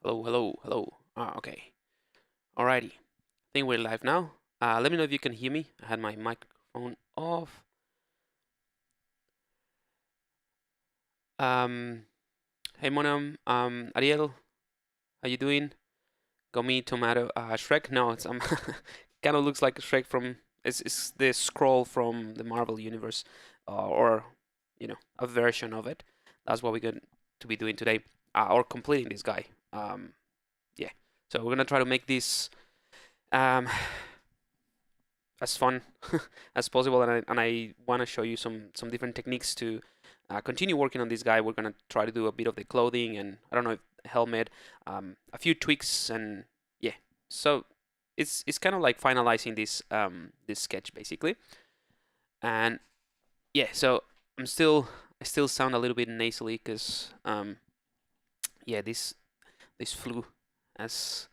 Hello, hello, hello. Okay. Alrighty. I think we're live now. Let me know if you can hear me. I had my microphone off. Um, hey Monam, Ariel, how you doing? Gomi, Tomato, Shrek? No, it's kind of looks like a Shrek from it's the scroll from the Marvel universe, or a version of it. That's what we're going to be doing today, or completing this guy. Yeah. So we're gonna try to make this um as fun as possible, and I want to show you some different techniques to continue working on this guy. We're gonna try to do a bit of the clothing and I don't know, helmet, a few tweaks, and yeah. So it's kind of like finalizing this sketch basically. And yeah, so I still sound a little bit nasally because yeah, this flu has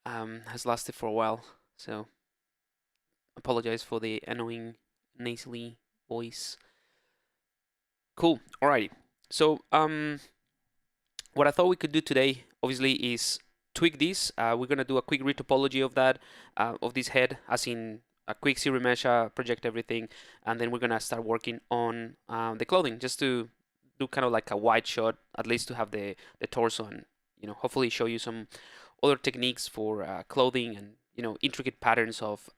has lasted for a while. So apologize for the annoying nasally voice. Cool. Alrighty. So what I thought we could do today, obviously, is tweak this. We're gonna do a quick retopology of that, of this head, as in a quick zero mesh, project everything, and then we're gonna start working on the clothing, just to do kind of like a wide shot, at least to have the torso, and hopefully show you some other techniques for clothing, and intricate patterns of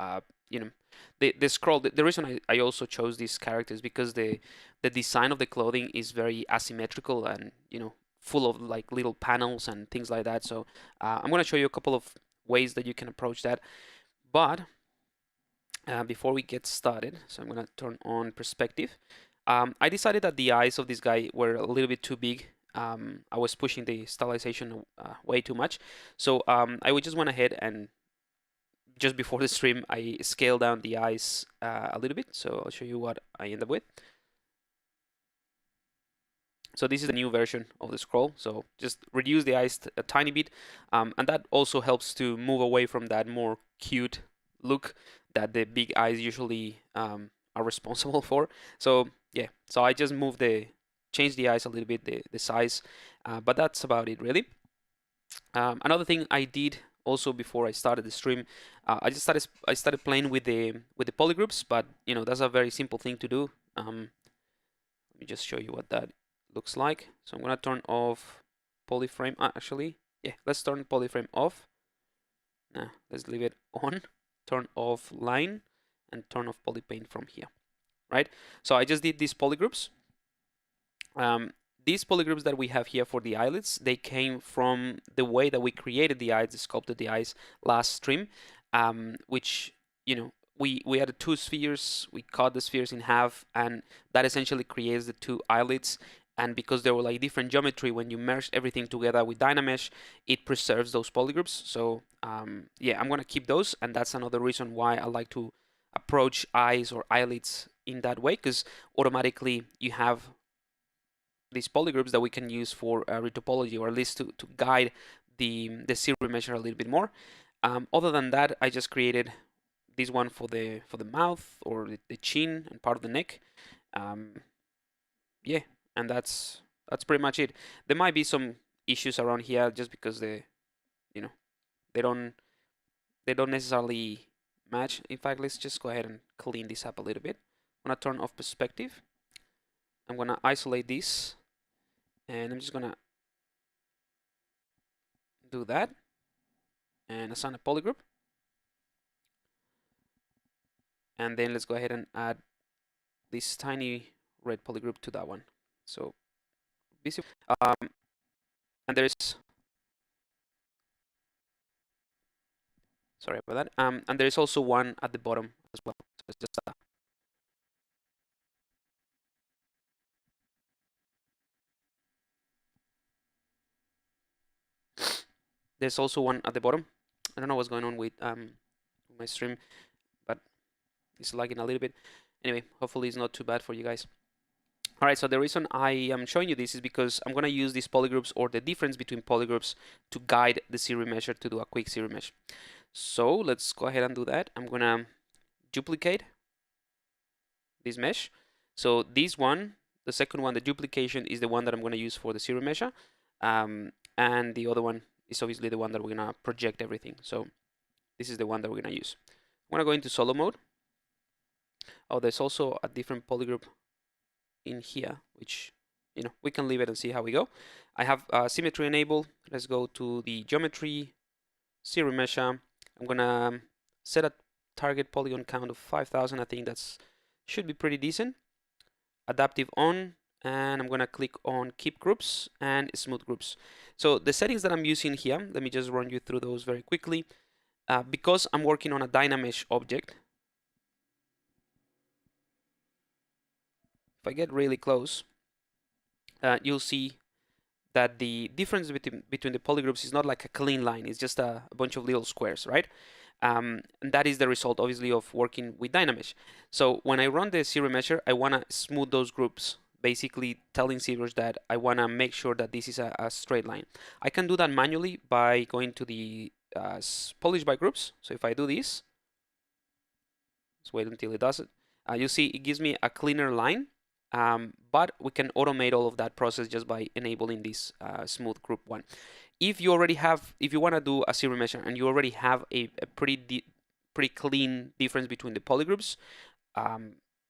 the scroll. The reason I also chose these characters because the design of the clothing is very asymmetrical, and full of like little panels and things like that. So I'm going to show you a couple of ways that you can approach that. But before we get started, so I'm going to turn on perspective. I decided that the eyes of this guy were a little bit too big. I was pushing the stylization way too much. So I would just went ahead and just before the stream, I scaled down the eyes a little bit. So I'll show you what I end up with. So this is the new version of the scroll. So just reduce the eyes a tiny bit. And that also helps to move away from that more cute look that the big eyes usually are responsible for. So yeah, so I just changed the eyes a little bit, the size, but that's about it really. Another thing I did also before I started the stream, I started playing with the polygroups, but that's a very simple thing to do. Let me just show you what that looks like. So I'm gonna turn off polyframe. Actually, yeah, let's turn polyframe off. Nah, let's leave it on. Turn off line and turn off polypaint from here. Right. So I just did these polygroups. These polygroups that we have here for the eyelids, they came from the way that we created the eyes, sculpted the eyes last stream, which we had two spheres, we cut the spheres in half, and that essentially creates the two eyelids. And because they were like different geometry, when you merge everything together with Dynamesh, it preserves those polygroups. So yeah, I'm gonna keep those, and that's another reason why I like to approach eyes or eyelids in that way, because automatically you have these polygroups that we can use for retopology, or at least to guide the zero measure a little bit more. Other than that, I just created this one for the mouth or the chin and part of the neck. Yeah, and that's pretty much it. There might be some issues around here just because they don't necessarily match. In fact, let's just go ahead and clean this up a little bit. I'm gonna turn off perspective. I'm gonna isolate this, and I'm just gonna do that and assign a polygroup. And then let's go ahead and add this tiny red polygroup to that one. So visible. And there's, sorry about that. And there is also one at the bottom as well. So it's just there's also one at the bottom. I don't know what's going on with my stream, but it's lagging a little bit. Anyway, hopefully it's not too bad for you guys. All right, so the reason I am showing you this is because I'm going to use these polygroups, or the difference between polygroups, to guide the zero measure to do a quick zero mesh. So let's go ahead and do that. I'm going to duplicate this mesh. So this one, the second one, the duplication, is the one that I'm going to use for the zero measure. And and the other one is obviously the one that we're gonna project everything. So this is the one that we're gonna use. I'm gonna go into solo mode. Oh, there's also a different polygroup in here, which we can leave it and see how we go. I have symmetry enabled. Let's go to the geometry, zero measure. I'm gonna set a target polygon count of 5,000. I think that's should be pretty decent. Adaptive on, and I'm gonna click on keep groups and smooth groups. So the settings that I'm using here, let me just run you through those very quickly. Because I'm working on a Dynamesh object, if I get really close, you'll see that the difference between the polygroups is not like a clean line. It's just a bunch of little squares, right? And that is the result, obviously, of working with Dynamesh. So when I run the zero measure, I want to smooth those groups, basically telling ZBrush that I want to make sure that this is a straight line. I can do that manually by going to the polish by groups. So if I do this, let's wait until it does it. You'll see it gives me a cleaner line. But we can automate all of that process just by enabling this smooth group one. If you already have, if you want to do a zero measure and you already have a pretty clean difference between the polygroups,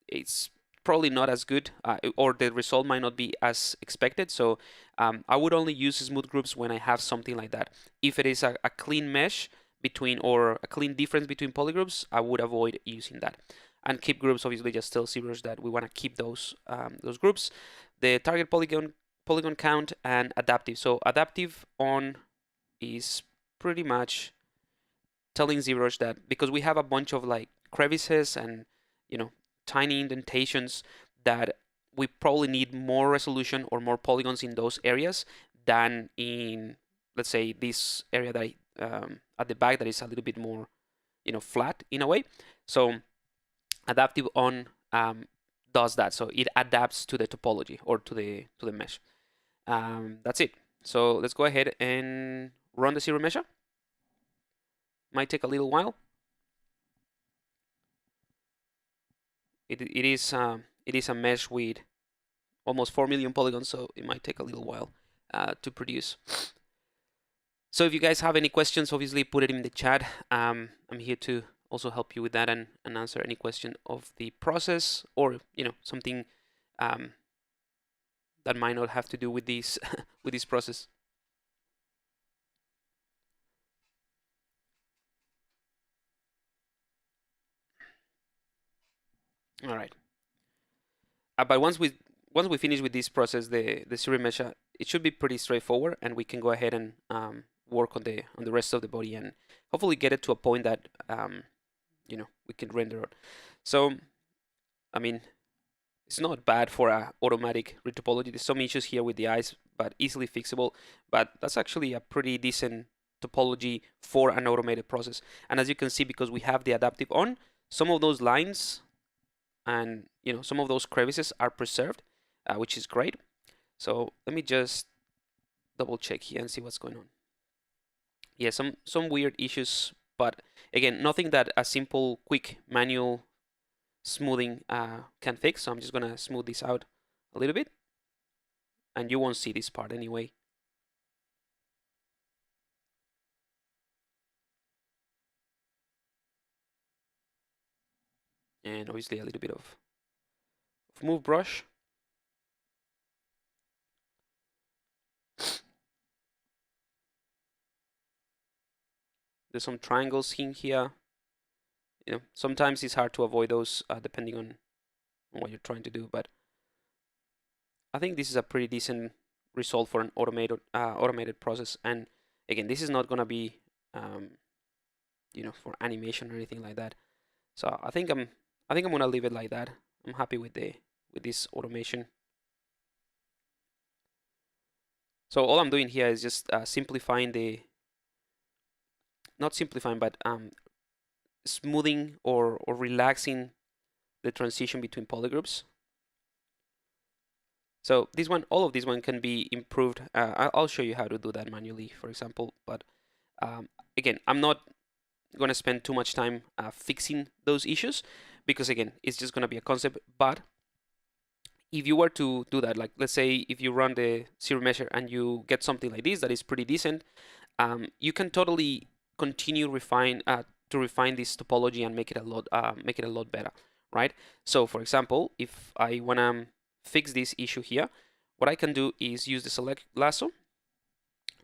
it's probably not as good, or the result might not be as expected. So I would only use smooth groups when I have something like that. If it is a clean mesh between, or a clean difference between polygroups, I would avoid using that. And keep groups obviously just tell ZBrush that we want to keep those groups. The target polygon count and adaptive. So adaptive on is pretty much telling ZBrush that because we have a bunch of like crevices and tiny indentations, that we probably need more resolution or more polygons in those areas than in, let's say, this area that at the back that is a little bit more flat in a way. So adaptive on does that, so it adapts to the topology or to the mesh. That's it. So let's go ahead and run the zero measure. Might take a little while. It is a mesh with almost 4 million polygons, so it might take a little while to produce. So if you guys have any questions, obviously put it in the chat. I'm here to also help you with that and answer any question of the process, or something that might not have to do with this with this process. All right. But once we finish with this process, the zero measure, it should be pretty straightforward, and we can go ahead and work on the rest of the body and hopefully get it to a point that we can render it. So I mean, it's not bad for a automatic retopology. There's some issues here with the eyes, but easily fixable. But that's actually a pretty decent topology for an automated process. And as you can see, because we have the adaptive on, some of those lines and some of those crevices are preserved, which is great. So let me just double check here and see what's going on. Yeah, some weird issues, but again, nothing that a simple, quick manual smoothing can fix. So I'm just gonna smooth this out a little bit, and you won't see this part anyway. And obviously a little bit of move brush. There's some triangles in here. Sometimes it's hard to avoid those depending on what you're trying to do, but I think this is a pretty decent result for an automated process. And again, this is not gonna be for animation or anything like that. So I think I'm gonna leave it like that. I'm happy with this automation. So all I'm doing here is just simplifying not simplifying, but smoothing or relaxing the transition between polygroups. So all of this one can be improved. I'll show you how to do that manually, for example. But again, I'm not going to spend too much time fixing those issues, because again, it's just going to be a concept. But if you were to do that, like let's say if you run the zero measure and you get something like this that is pretty decent, you can totally continue to refine this topology and make it a lot better, right? So for example, if I wanna fix this issue here, what I can do is use the select lasso.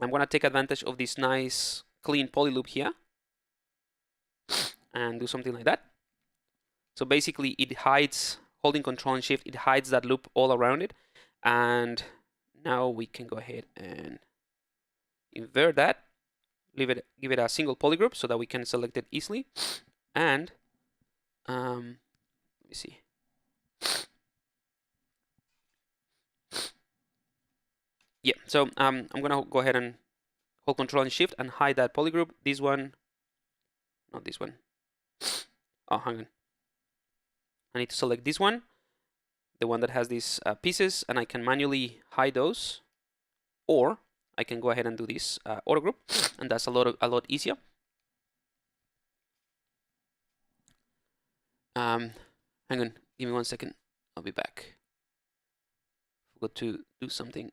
I'm gonna take advantage of this nice clean poly loop here and do something like that. So basically it hides, holding Control and Shift, it hides that loop all around it. And now we can go ahead and invert that, give it a single polygroup so that we can select it easily. And let me see. Yeah, so I'm gonna go ahead and hold Control and Shift and hide that polygroup. This one, not this one. Oh, hang on. I need to select this one, the one that has these pieces, and I can manually hide those, or I can go ahead and do this auto group, and that's a lot easier. Hang on, give me 1 second. I'll be back. Forgot to do something.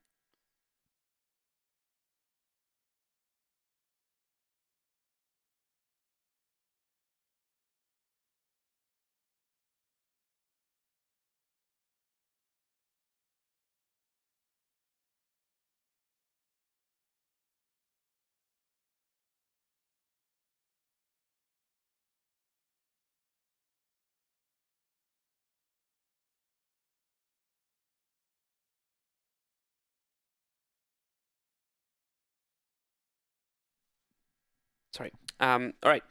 Sorry. All right.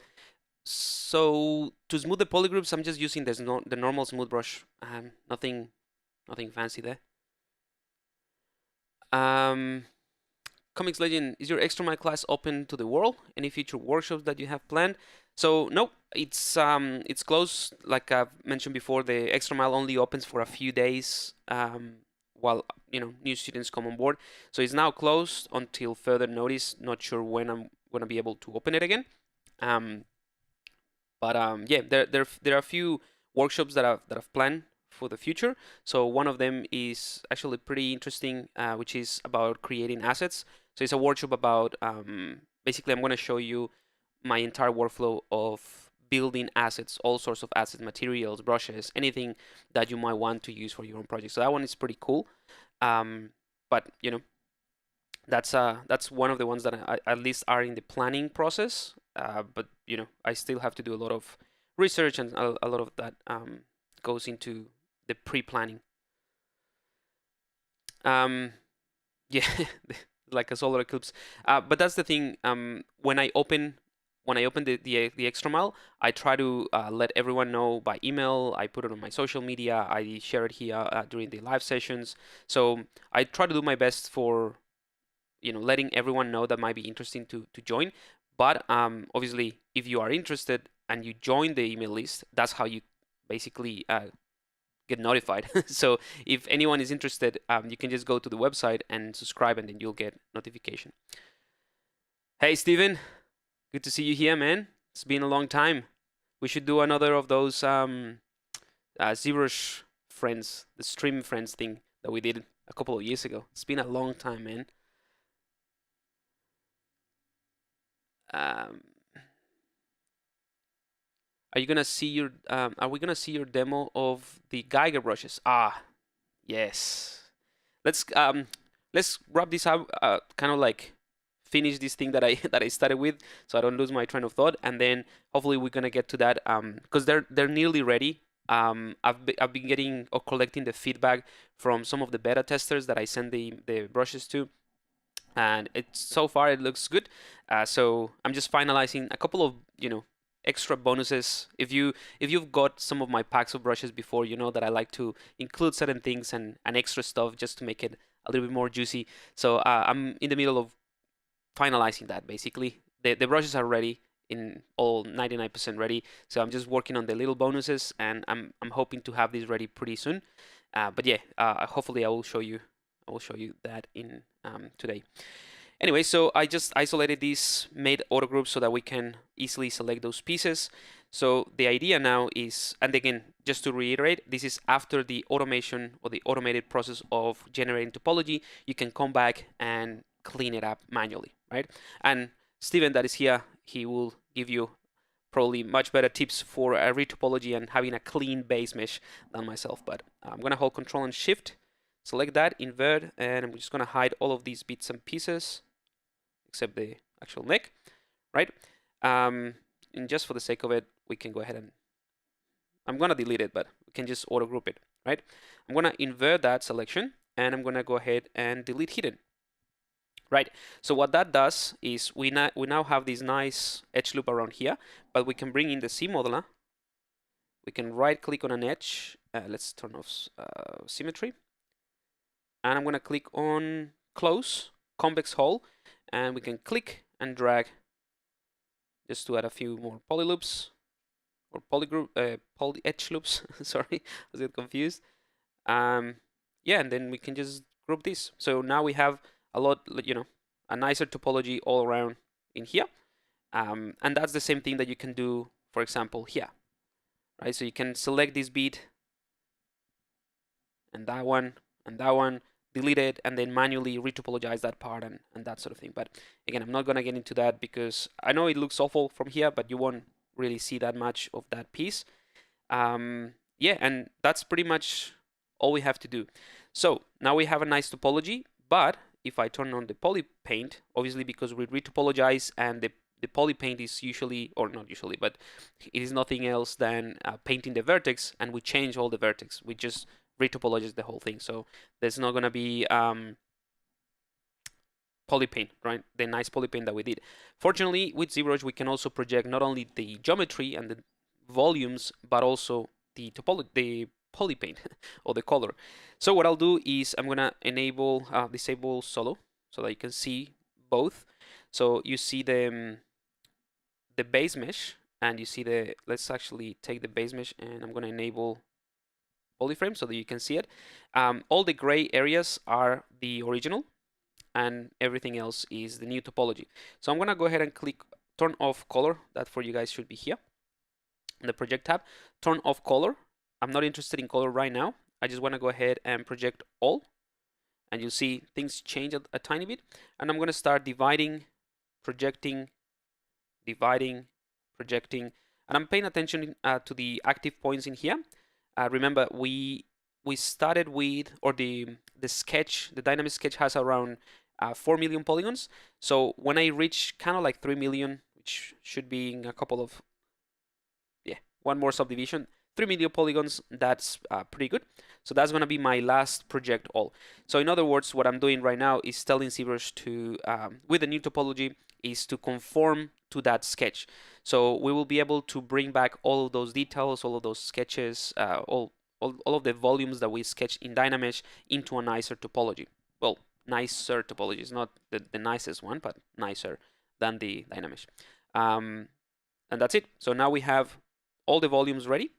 So to smooth the polygroups, I'm just using this the normal smooth brush. Nothing fancy there. Comics Legend, is your extra mile class open to the world? Any future workshops that you have planned? So no, it's closed. Like I've mentioned before, the extra mile only opens for a few days while new students come on board. So it's now closed until further notice. Not sure when I'm gonna be able to open it again. Yeah, there are a few workshops that I've planned for the future. So one of them is actually pretty interesting, which is about creating assets. So it's a workshop about basically I'm going to show you my entire workflow of building assets, all sorts of assets, materials, brushes, anything that you might want to use for your own project. So that one is pretty cool. But that's one of the ones that I at least are in the planning process. But I still have to do a lot of research, and a lot of that goes into the pre-planning. Yeah, like a solar eclipse. But that's the thing. When I open the extra mile, I try to let everyone know by email. I put it on my social media. I share it here during the live sessions. So I try to do my best for letting everyone know that might be interesting to join. But obviously, if you are interested and you join the email list, that's how you basically get notified. So if anyone is interested, you can just go to the website and subscribe, and then you'll get notification. Hey, Steven, good to see you here, man. It's been a long time. We should do another of those ZBrush friends, the stream friends thing that we did a couple of years ago. It's been a long time, man. Are you gonna see your are we gonna see your demo of the Geiger brushes? Yes. Let's wrap this up, kind of like finish this thing that I that I started with, so I don't lose my train of thought, and then hopefully we're gonna get to that because they're nearly ready. I've been getting or collecting the feedback from some of the beta testers that I send the brushes to, and so far it looks good. So I'm just finalizing a couple of extra bonuses. If you've got some of my packs of brushes before, you know that I like to include certain things and extra stuff just to make it a little bit more juicy. So I'm in the middle of finalizing that. Basically, the brushes are ready, in all 99% ready. So I'm just working on the little bonuses, and I'm hoping to have these ready pretty soon. But yeah, hopefully I will show you that in today. Anyway, so I just isolated these made auto groups so that we can easily select those pieces. So the idea now is, and again, just to reiterate, this is after the automation or the automated process of generating topology. You can come back and clean it up manually, right? And Steven that is here, he will give you probably much better tips for a retopology and having a clean base mesh than myself. But I'm gonna hold Control and Shift, select that, invert, and I'm just gonna hide all of these bits and pieces, except the actual neck, right? And just for the sake of it, we can go ahead and, I'm gonna delete it, but we can just auto group it, right? I'm gonna invert that selection, and I'm gonna go ahead and delete hidden. Right, so what that does is we now have this nice edge loop around here, but we can bring in the C modeler. We can right click on an edge. Let's turn off symmetry. And I'm going to click on close, convex hull, and we can click and drag just to add a few more poly loops or poly edge loops. Sorry, I was a bit confused. Yeah, and then we can just group this. So now we have a lot, a nicer topology all around in here. And that's the same thing that you can do, for example, here, right? So you can select this bead and that one, delete it, and then manually retopologize that part and that sort of thing. But again, I'm not gonna get into that because I know it looks awful from here, but you won't really see that much of that piece. Yeah, and that's pretty much all we have to do. So now we have a nice topology, but if I turn on the poly paint, obviously because we retopologize and the poly paint is usually, or not usually, but it is nothing else than painting the vertex, and we change all the vertex. We just retopologize the whole thing. So there's not gonna be poly paint, right? The nice poly paint that we did. Fortunately, with ZBrush, we can also project not only the geometry and the volumes, but also the poly paint or the color. So what I'll do is I'm gonna disable solo so that you can see both. So you see the base mesh, and you see let's actually take the base mesh, and I'm gonna enable polyframe so that you can see it. All the gray areas are the original, and everything else is the new topology. So I'm gonna go ahead and click turn off color. That for you guys should be here in the project tab. Turn off color. I'm not interested in color right now. I just want to go ahead and project all, and you'll see things change a tiny bit. And I'm going to start dividing, projecting, projecting, and I'm paying attention to the active points in here. Remember, we started with, or the sketch, the dynamic sketch has around 4 million polygons. So when I reach kind of like 3 million, which should be in a couple of, one more subdivision, 3 million polygons, that's pretty good. So that's going to be my last project all. So in other words, what I'm doing right now is telling ZBrush to, with the new topology, is to conform to that sketch. So we will be able to bring back all of those details, all of those sketches, all of the volumes that we sketched in Dynamesh into a nicer topology. Well, nicer topology is not the nicest one, but nicer than the Dynamesh. And that's it. So now we have all the volumes ready.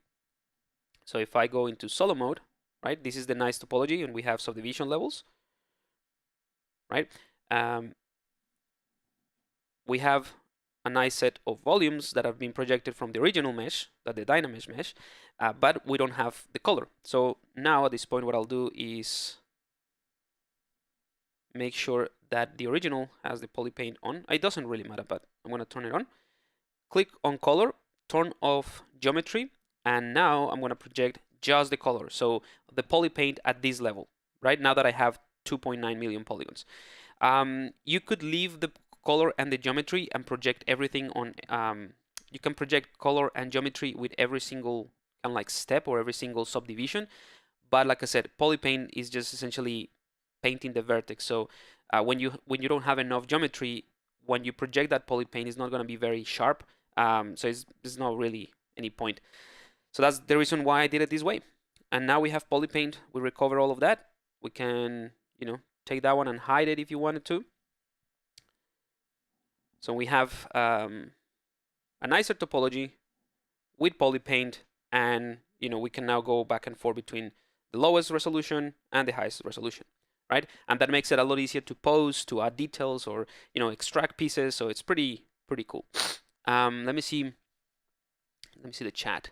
So if I go into solo mode, right, this is the nice topology, and we have subdivision levels, right? We have a nice set of volumes that have been projected from the original mesh, the Dynamesh mesh, but we don't have the color. So now at this point, what I'll do is make sure that the original has the poly paint on. It doesn't really matter, but I'm going to turn it on. Click on color, turn off geometry, and now I'm going to project just the color. So the poly paint at this level, right? Now that I have 2.9 million polygons. You could leave the color and the geometry and project everything on, you can project color and geometry with every single kind of like step or every single subdivision. But like I said, poly paint is just essentially painting the vertex. So when you don't have enough geometry, when you project that poly paint, it's not going to be very sharp. So there's not really any point. So that's the reason why I did it this way. And now we have poly paint. We recover all of that. We can, take that one and hide it if you wanted to. So we have a nicer topology with poly paint, and we can now go back and forth between the lowest resolution and the highest resolution, right? And that makes it a lot easier to pose, to add details, or extract pieces. So it's pretty cool. Let me see Let me see the chat.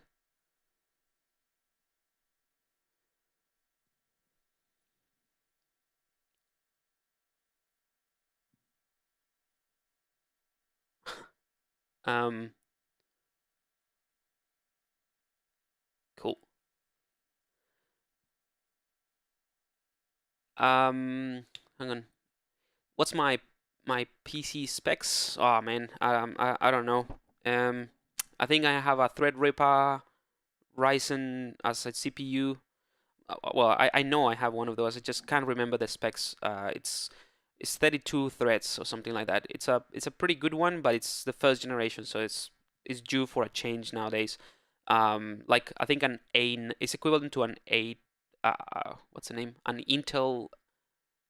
Cool. Hang on. What's my PC specs? Oh man, I don't know. I think I have a Threadripper Ryzen as a CPU. Well, I know I have one of those. I just can't remember the specs. It's 32 threads or something like that. It's a pretty good one, but it's the first generation, so it's due for a change nowadays. Like I think an A is equivalent to an 8. What's the name? An Intel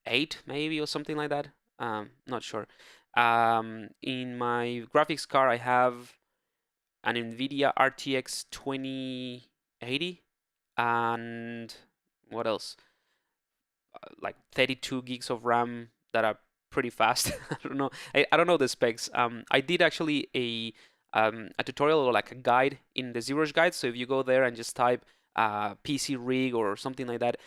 8 maybe or something like that. Not sure. In my graphics card, I have an NVIDIA RTX 2080 and what else? Like 32 gigs of RAM that are pretty fast. I don't know. I don't know the specs. I did actually a tutorial or like a guide in the ZBrush guide. So if you go there and just type PC rig or something like that,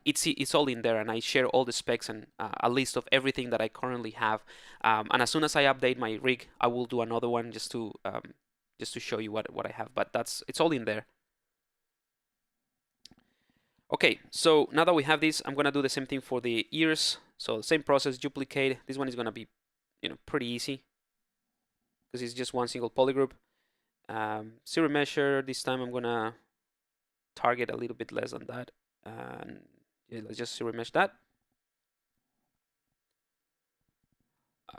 it's all in there, and I share all the specs and a list of everything that I currently have. And as soon as I update my rig, I will do another one just to show you what I have. But it's all in there. Okay, so now that we have this, I'm gonna do the same thing for the ears. So same process, duplicate. This one is gonna be, pretty easy because it's just one single polygroup. Zero measure. This time I'm gonna target a little bit less than that, and yeah, let's just zero mesh that.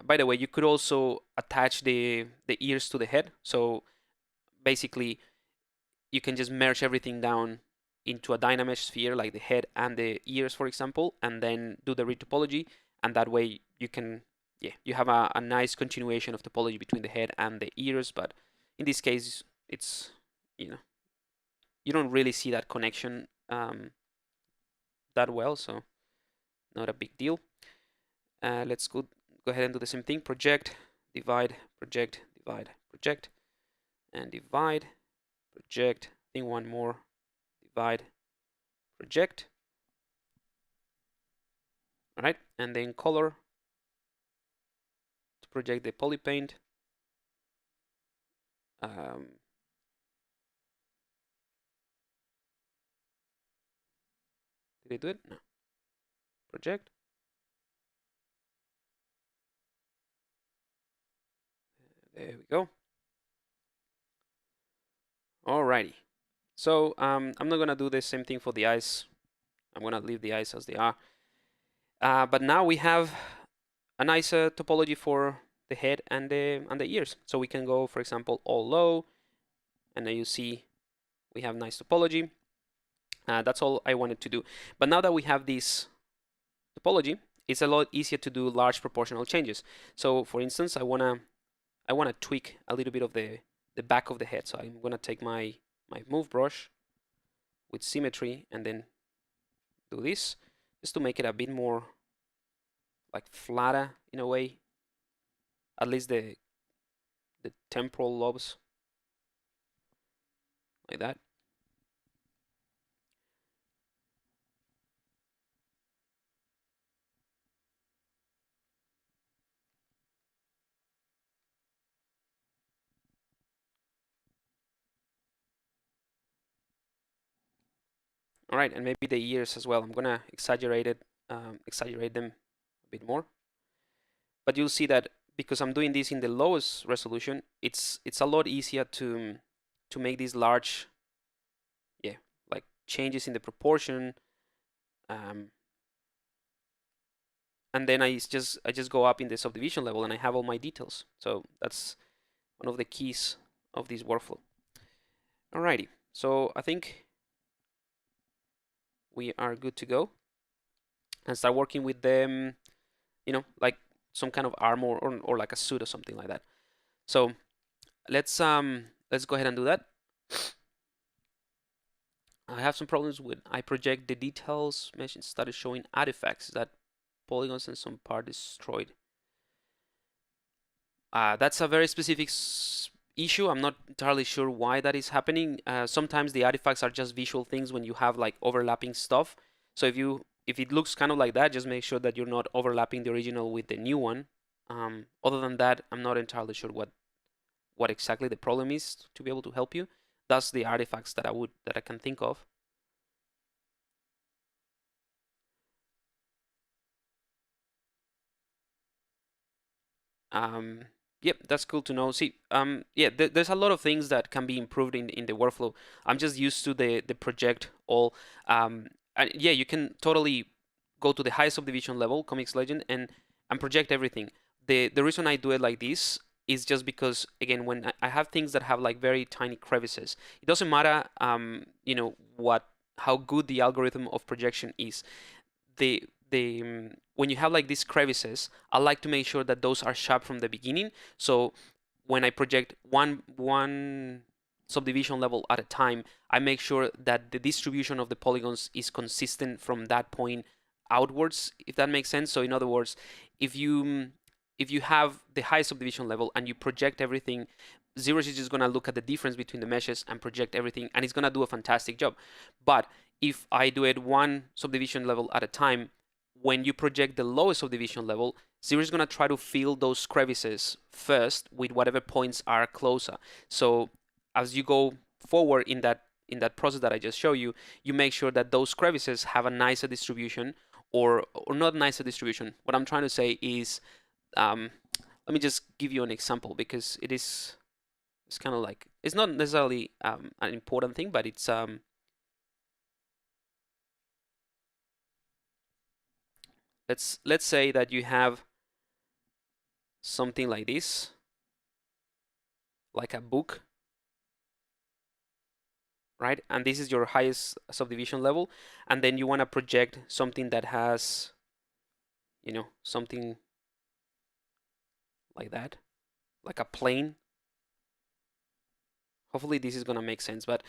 By the way, you could also attach the ears to the head. So basically, you can just merge everything down into a Dynamesh sphere, like the head and the ears, for example, and then do the retopology. And that way you can, you have a nice continuation of topology between the head and the ears. But in this case, it's, you don't really see that connection that well, so not a big deal. Let's go ahead and do the same thing. Project, divide, project, divide, project, and divide, project. I think one more. Divide, project. All right, and then color to project the polypaint. Did I do it? No. Project. There we go. Alrighty. So I'm not gonna do the same thing for the eyes. I'm gonna leave the eyes as they are. But now we have a nice topology for the head and the ears. So we can go, for example, all low, and then you see we have nice topology. That's all I wanted to do. But now that we have this topology, it's a lot easier to do large proportional changes. So for instance, I wanna tweak a little bit of the back of the head. So I'm gonna take my move brush with symmetry and then do this just to make it a bit more like flatter in a way, at least the temporal lobes, like that. All right, and maybe the ears as well. I'm gonna exaggerate them a bit more. But you'll see that because I'm doing this in the lowest resolution, it's a lot easier to make these large, like changes in the proportion. And then I just go up in the subdivision level and I have all my details. So that's one of the keys of this workflow. Alrighty, so I think we are good to go and start working with them, like some kind of armor or like a suit or something like that. So let's go ahead and do that. I have some problems with I project the details mesh and started showing artifacts that polygons and some part destroyed. That's a very specific issue. I'm not entirely sure why that is happening. Sometimes the artifacts are just visual things when you have like overlapping stuff. So if it looks kind of like that, just make sure that you're not overlapping the original with the new one. Other than that, I'm not entirely sure what exactly the problem is to be able to help you. That's the artifacts that I can think of. Yep, that's cool to know. See, yeah, there's a lot of things that can be improved in the workflow. I'm just used to the project all. And yeah, you can totally go to the high subdivision level, Comics Legend, and project everything. The reason I do it like this is just because, again, when I have things that have like very tiny crevices, it doesn't matter how good the algorithm of projection is. The when you have like these crevices, I like to make sure that those are sharp from the beginning. So when I project one subdivision level at a time, I make sure that the distribution of the polygons is consistent from that point outwards, if that makes sense. So in other words, if you have the high subdivision level and you project everything, ZBrush is just going to look at the difference between the meshes and project everything, and it's going to do a fantastic job. But if I do it one subdivision level at a time, when you project the lowest subdivision level, ZBrush is going to try to fill those crevices first with whatever points are closer. So as you go forward in that process that I just showed you, you make sure that those crevices have a nicer distribution, or not nicer distribution. What I'm trying to say is, let me just give you an example, because it's kind of like, it's not necessarily an important thing, but it's let's say that you have something like this, like a book, right? And this is your highest subdivision level, and then you want to project something that has, something like that, like a plane. Hopefully this is going to make sense, but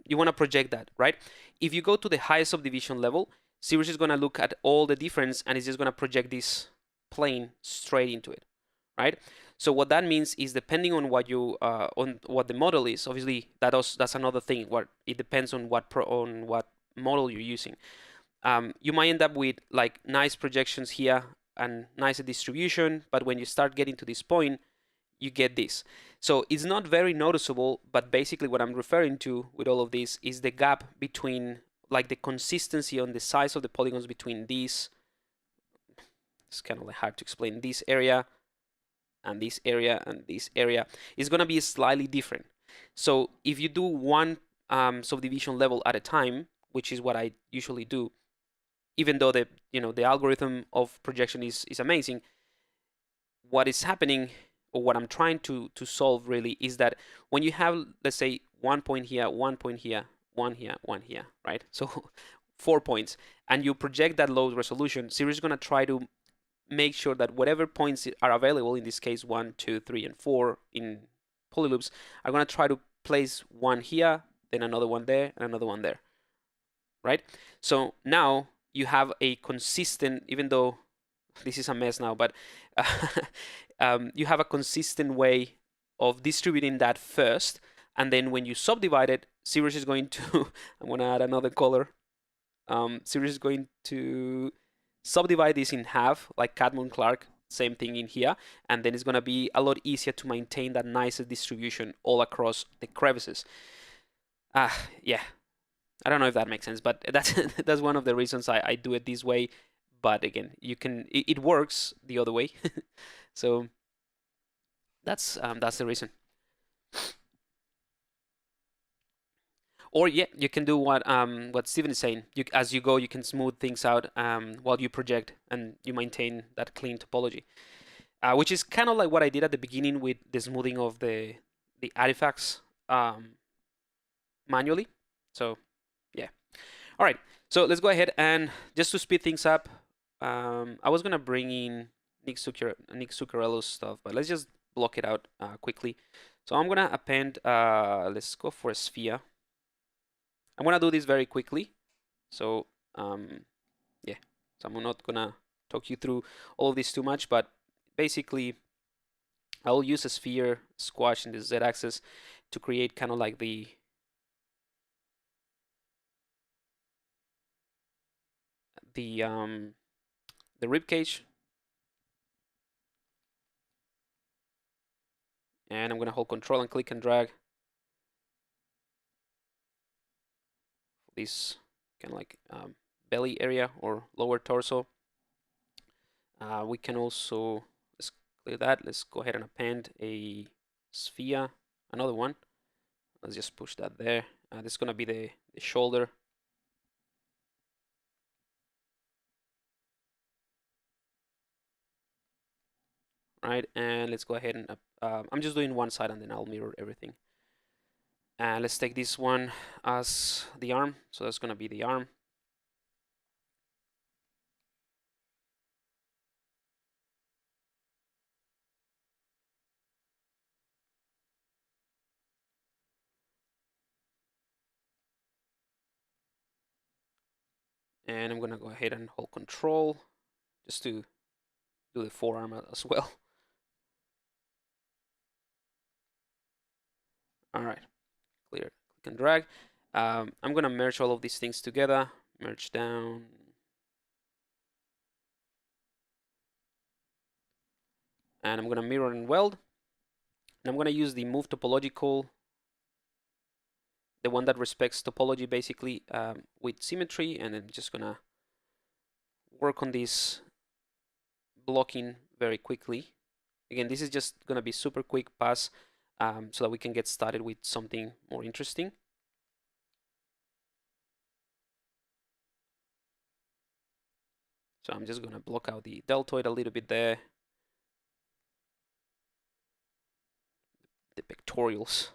you want to project that, right? If you go to the highest subdivision level, ZBrush is going to look at all the difference, and it's just going to project this plane straight into it, right? So what that means is, depending on what the model is, obviously that's another thing. What it depends on what model you're using. You might end up with like nice projections here and nicer distribution, but when you start getting to this point, you get this. So it's not very noticeable, but basically what I'm referring to with all of this is the gap between, like, the consistency on the size of the polygons between these. It's kind of like hard to explain. This area and this area and this area is going to be slightly different. So if you do one subdivision level at a time, which is what I usually do, even though the algorithm of projection is amazing, what is happening, or what I'm trying to solve really, is that when you have, let's say, 1 point here, 1 point here, 1 here, 1 here, right? So 4 points, and you project that low resolution, ZBrush is going to try to make sure that whatever points are available, in this case 1, 2, 3, and 4 in polyloops, are going to try to place one here, then another one there, and another one there, right? So now you have a consistent, even though this is a mess now, but you have a consistent way of distributing that first, and then when you subdivide it, ZBrush is going to I'm going to add another color. ZBrush is going to subdivide this in half, like Cadmon Clark, same thing in here, and then it's going to be a lot easier to maintain that nicer distribution all across the crevices. Yeah, I don't know if that makes sense, but that's one of the reasons I do it this way. But again, it works the other way. So that's the reason. Or yeah, you can do what Steven is saying. As you go, you can smooth things out while you project, and you maintain that clean topology, which is kind of like what I did at the beginning with the smoothing of the artifacts manually. So yeah. All right. So let's go ahead, and just to speed things up, I was gonna bring in Nick Zuccarello's stuff, but let's just block it out quickly. So I'm gonna append. Let's go for a sphere. I'm gonna do this very quickly. So yeah. So I'm not gonna talk you through all of this too much, but basically, I'll use a sphere squash in the z-axis to create kind of like the rib cage, and I'm gonna hold Control and click and drag this kind of like belly area or lower torso. We can also, let's clear that. Let's go ahead and append a sphere, another one. Let's just push that there. This is gonna be the shoulder. Right, and let's go ahead and I'm just doing one side and then I'll mirror everything. And let's take this one as the arm. So that's gonna be the arm. And I'm gonna go ahead and hold Control just to do the forearm as well. All right, clear, click and drag. I'm gonna merge all of these things together. Merge down. And I'm gonna mirror and weld. And I'm gonna use the move topological, the one that respects topology basically with symmetry, and I'm just gonna work on this blocking very quickly. Again, this is just gonna be super quick pass so that we can get started with something more interesting. So I'm just gonna block out the deltoid a little bit there, the pectorals,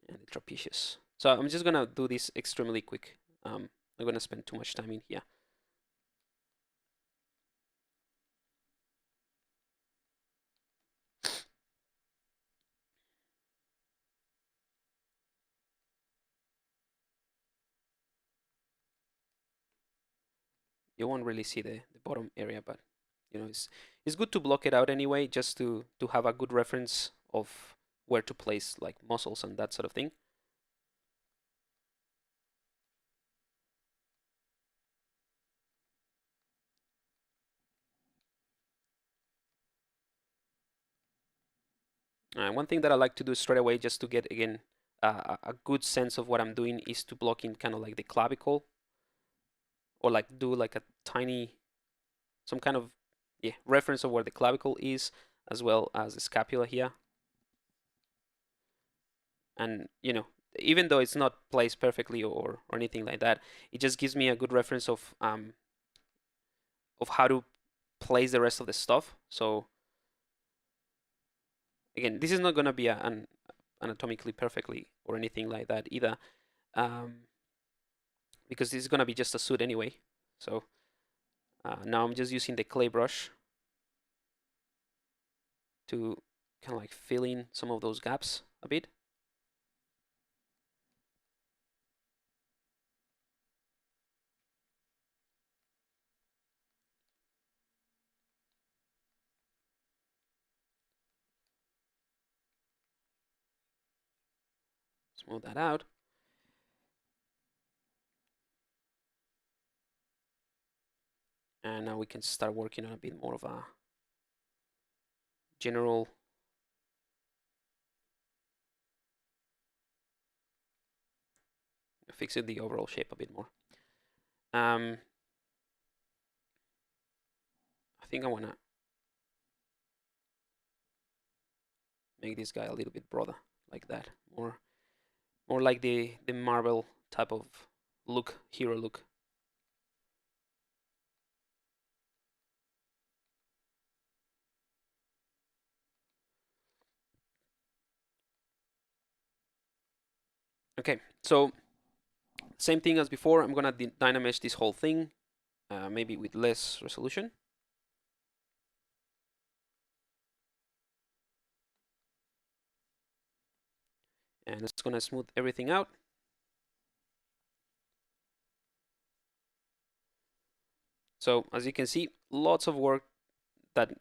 and the trapezius. So I'm just gonna do this extremely quick. I'm not gonna spend too much time in here. You won't really see the bottom area, but you know it's good to block it out anyway, just to have a good reference of where to place like muscles and that sort of thing. One thing that I like to do straight away, just to get again a good sense of what I'm doing, is to block in kind of like the clavicle, or like do like a tiny, some kind of reference of where the clavicle is, as well as the scapula here. And you know, even though it's not placed perfectly or anything like that, it just gives me a good reference of how to place the rest of the stuff. So again, this is not gonna be an anatomically perfectly or anything like that either, because this is gonna be just a suit anyway. So now I'm just using the clay brush to kind of like fill in some of those gaps a bit. Smooth that out. And now we can start working on a bit more of a general fixing the overall shape a bit more. I think I wanna make this guy a little bit broader, like that, more like the Marvel type of look, hero look. Okay, so same thing as before. I'm gonna dynamesh this whole thing, maybe with less resolution. And it's gonna smooth everything out. So as you can see, lots of work that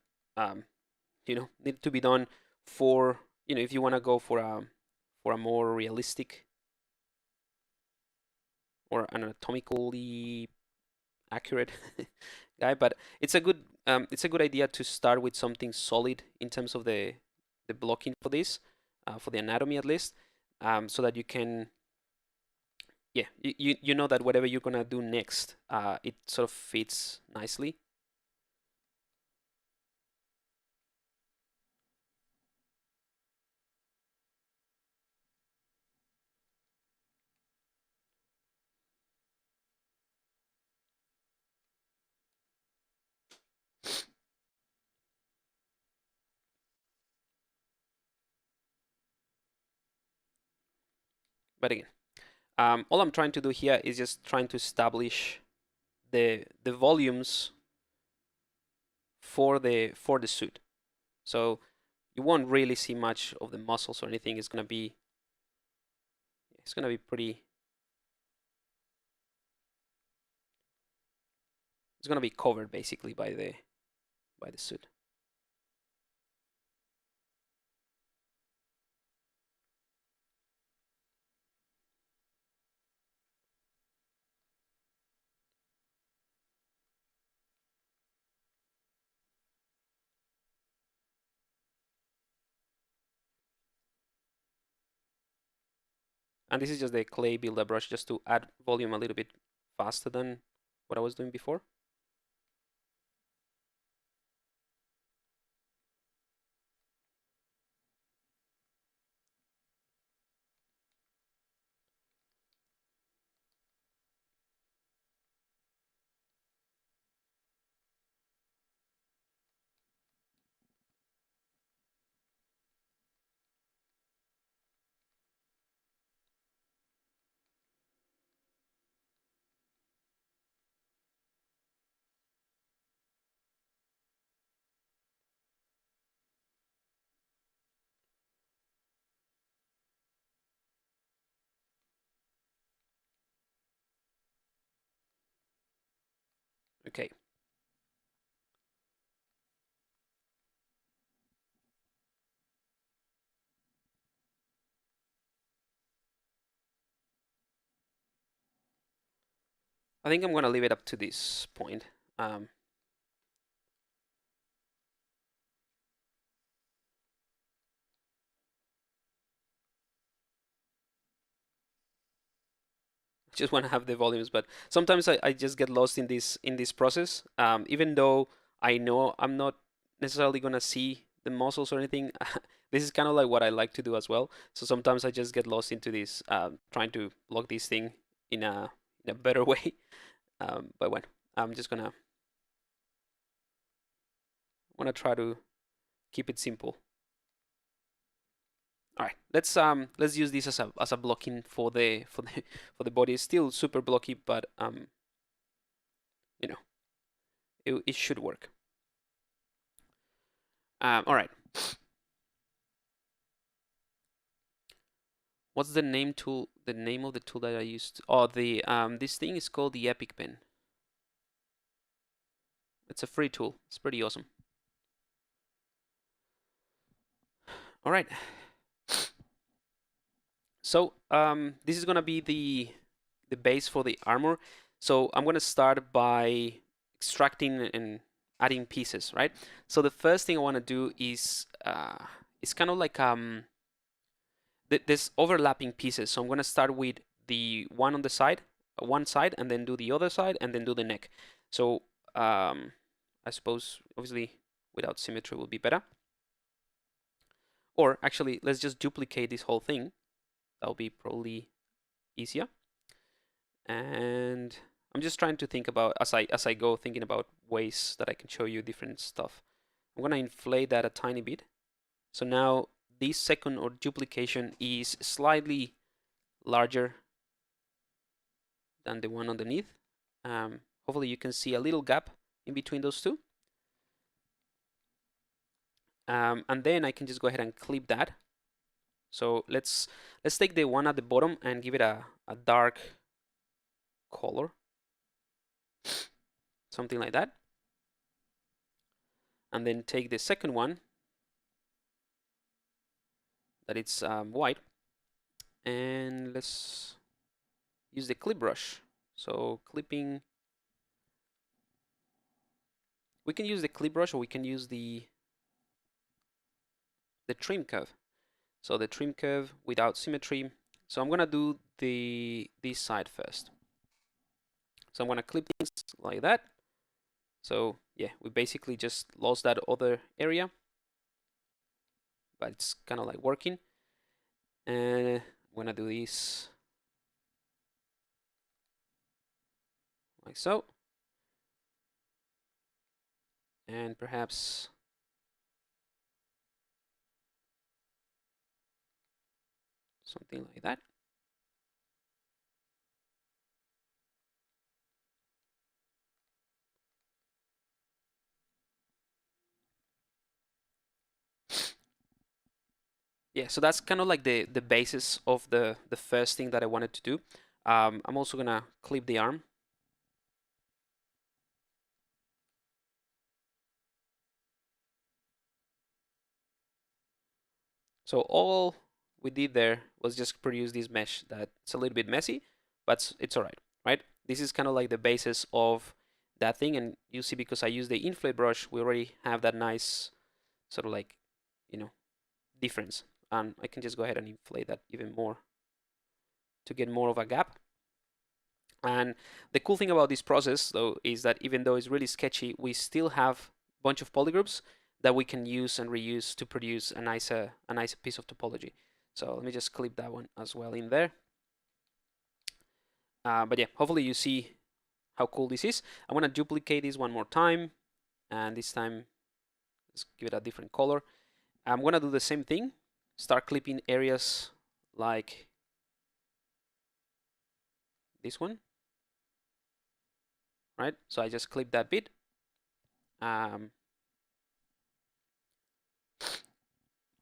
need to be done for, if you want to go for a more realistic or anatomically accurate guy. But it's a good idea to start with something solid in terms of the blocking for this, for the anatomy at least, so that you can, yeah, you know that whatever you're gonna do next, it sort of fits nicely. But again, all I'm trying to do here is just trying to establish the volumes for the suit. So you won't really see much of the muscles or anything. It's gonna be pretty. It's gonna be covered basically by the suit. And this is just the clay builder brush, just to add volume a little bit faster than what I was doing before. Okay. I think I'm gonna leave it up to this point. Just want to have the volumes, but sometimes I just get lost in this process. Even though I know I'm not necessarily gonna see the muscles or anything, this is kind of like what I like to do as well. So sometimes I just get lost into this, trying to block this thing in a better way. But when I'm just gonna wanna try to keep it simple. All right, let's use this as a blocking for the for the body. It's still super blocky, but you know, it should work. All right. What's the name tool? The name of the tool that I used? Oh, the this thing is called the Epic Pen. It's a free tool. It's pretty awesome. All right. So this is gonna be the base for the armor. So I'm gonna start by extracting and adding pieces, right? So the first thing I want to do is it's kind of like this overlapping pieces. So I'm gonna start with the one on the side, one side, and then do the other side, and then do the neck. So I suppose obviously without symmetry will be better. Or actually, let's just duplicate this whole thing. That'll be probably easier. And I'm just trying to think about, as I go, thinking about ways that I can show you different stuff. I'm gonna inflate that a tiny bit. So now this second or duplication is slightly larger than the one underneath. Hopefully you can see a little gap in between those two. And then I can just go ahead and clip that. So let's take the one at the bottom and give it a dark color, something like that. And then take the second one that it's white. And let's use the clip brush. So clipping, we can use the clip brush, or we can use the trim curve. So the trim curve without symmetry. So I'm gonna do this side first. So I'm gonna clip things like that. So yeah, we basically just lost that other area, but it's kind of like working. And I'm gonna do this like so. And perhaps something like that. Yeah, so that's kind of like the basis of the first thing that I wanted to do. I'm also gonna clip the arm. So all we did there was just produce this mesh that's a little bit messy, but it's all right, right? This is kind of like the basis of that thing, and you see, because I use the inflate brush, we already have that nice sort of like, you know, difference. And I can just go ahead and inflate that even more to get more of a gap. And the cool thing about this process, though, is that even though it's really sketchy, we still have a bunch of polygroups that we can use and reuse to produce a nicer piece of topology. So let me just clip that one as well in there. But yeah, hopefully you see how cool this is. I'm gonna duplicate this one more time, and this time let's give it a different color. I'm gonna do the same thing, start clipping areas like this one, right? So I just clip that bit.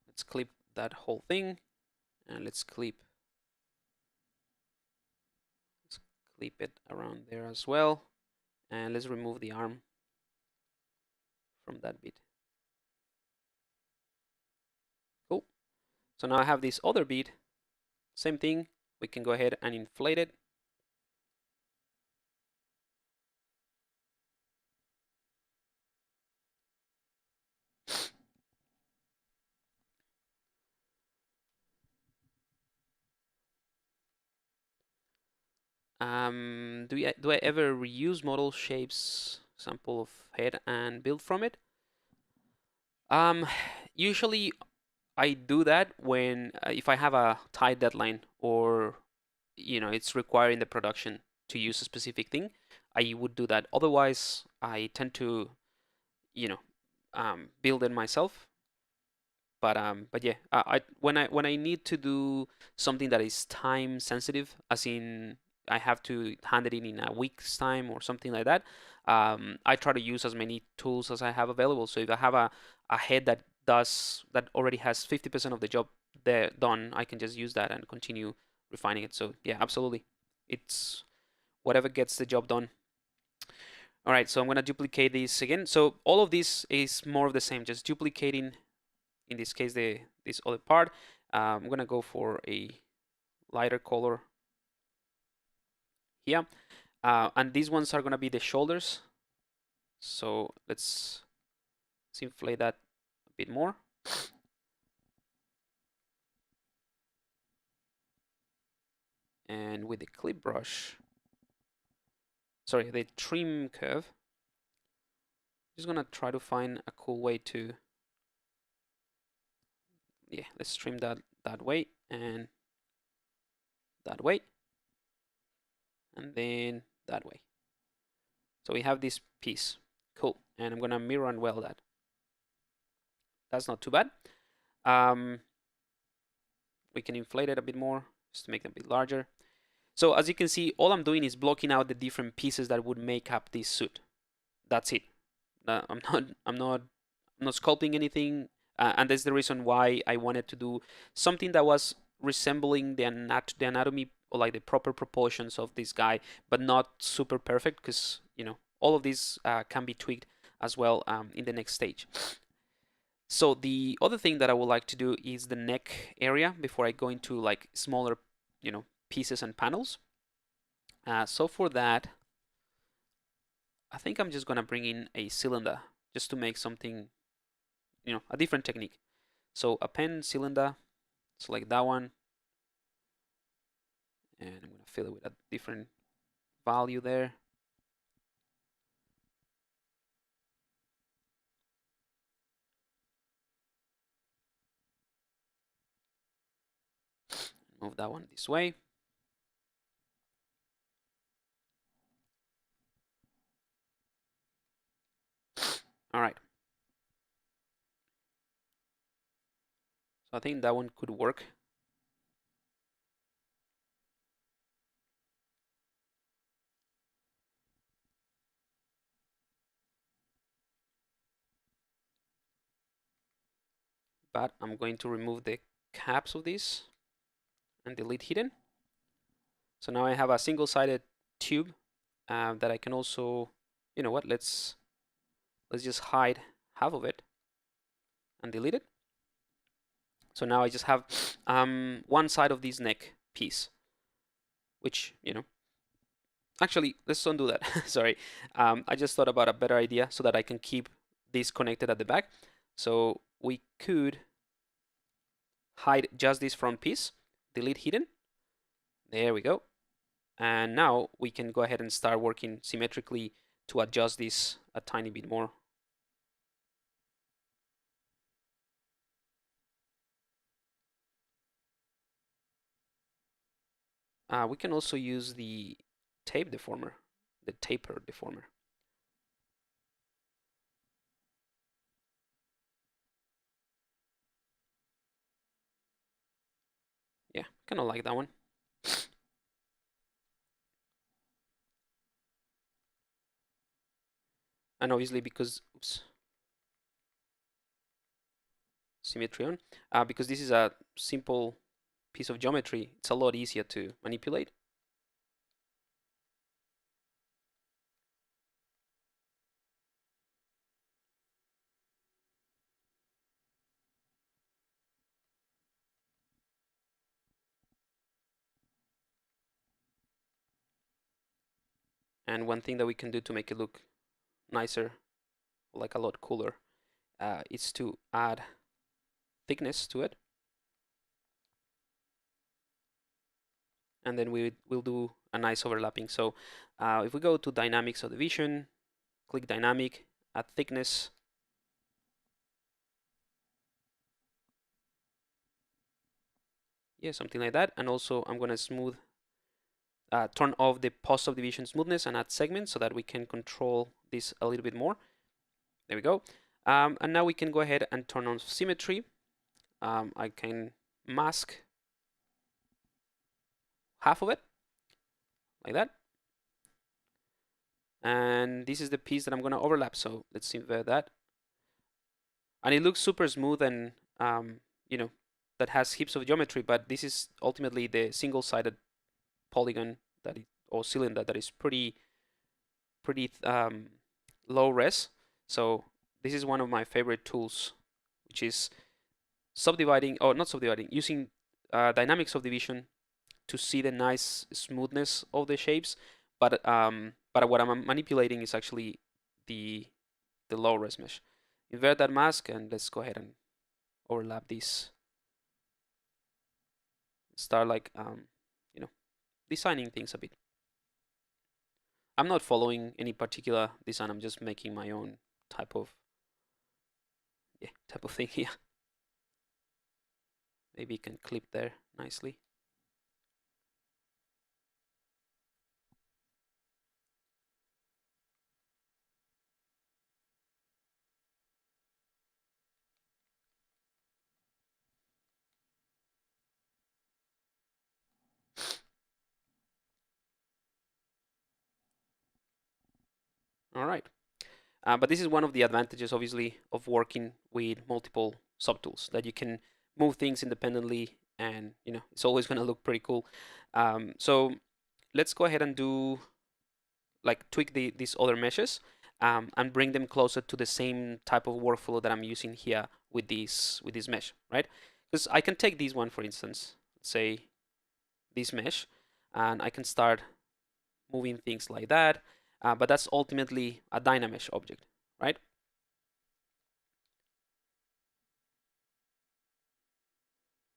Let's clip that whole thing, and let's clip it around there as well. And let's remove the arm from that bit. Cool. So now I have this other bit. Same thing. We can go ahead and inflate it. Do I ever reuse model shapes, sample of head, and build from it? Usually I do that when if I have a tight deadline, or it's requiring the production to use a specific thing, I would do that. Otherwise, I tend to you know build it myself. But yeah, when I need to do something that is time sensitive, as in I have to hand it in a week's time or something like that, I try to use as many tools as I have available. So if I have a head that already has 50% of the job there done, I can just use that and continue refining it. So yeah, absolutely, it's whatever gets the job done. All right, so I'm gonna duplicate this again. So all of this is more of the same, just duplicating, in this case, this other part. I'm gonna go for a lighter color here, and these ones are gonna be the shoulders. So let's inflate that a bit more. And with the clip brush, sorry, the trim curve, just gonna try to find a cool way to, yeah, let's trim that way and that way, and then that way. So we have this piece. Cool. And I'm gonna mirror and weld that. That's not too bad. We can inflate it a bit more just to make them a bit larger. So as you can see, all I'm doing is blocking out the different pieces that would make up this suit. That's it. I'm not sculpting anything, and that's the reason why I wanted to do something that was resembling the anatomy, or like the proper proportions of this guy, but not super perfect, because all of these can be tweaked as well in the next stage. So the other thing that I would like to do is the neck area before I go into like smaller, pieces and panels. So for that, I think I'm just gonna bring in a cylinder just to make something, a different technique. So append cylinder, select that one, and I'm gonna fill it with a different value there. Move that one this way. All right. So I think that one could work. But I'm going to remove the caps of this and delete hidden. So now I have a single-sided tube that I can also, let's just hide half of it and delete it. So now I just have one side of this neck piece, which, actually, let's undo that. Sorry. I just thought about a better idea so that I can keep this connected at the back. So we could hide just this front piece, delete hidden. There we go. And now we can go ahead and start working symmetrically to adjust this a tiny bit more. We can also use the tape deformer, the taper deformer. Yeah, kind of like that one. And obviously because, oops, symmetry on, because this is a simple piece of geometry, it's a lot easier to manipulate. And one thing that we can do to make it look nicer, like a lot cooler, is to add thickness to it. And then we'll do a nice overlapping. So if we go to dynamic subdivision, click dynamic, add thickness. Yeah, something like that. And also I'm going to smooth, turn off the post subdivision smoothness and add segments so that we can control this a little bit more. There we go. And now we can go ahead and turn on symmetry. I can mask half of it like that. And this is the piece that I'm going to overlap. So let's invert that. And it looks super smooth and, that has heaps of geometry, but this is ultimately the single-sided polygon or cylinder that is pretty low res. So this is one of my favorite tools, which is subdividing, or not subdividing, using dynamic subdivision to see the nice smoothness of the shapes. But what I'm manipulating is actually the low res mesh. Invert that mask and let's go ahead and overlap these. Start like designing things a bit. I'm not following any particular design. I'm just making my own type of thing here. Maybe you can clip there nicely. All right. But this is one of the advantages, obviously, of working with multiple subtools, that you can move things independently, and it's always going to look pretty cool. So let's go ahead and do tweak these other meshes and bring them closer to the same type of workflow that I'm using here with this mesh, right? Because I can take this one, for instance, say this mesh, and I can start moving things like that, but that's ultimately a Dynamesh object, right?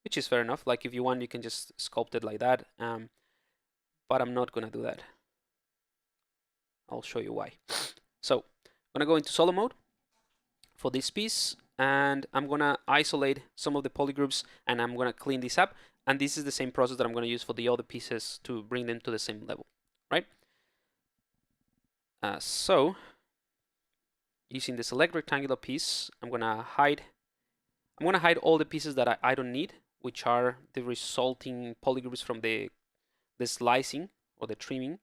Which is fair enough. Like if you want, you can just sculpt it like that, but I'm not gonna do that. I'll show you why. So I'm gonna go into solo mode for this piece, and I'm gonna isolate some of the polygroups, and I'm gonna clean this up. And this is the same process that I'm gonna use for the other pieces to bring them to the same level, right? So using the select rectangular piece, I'm gonna hide all the pieces that I don't need, which are the resulting polygroups from the slicing or the trimming.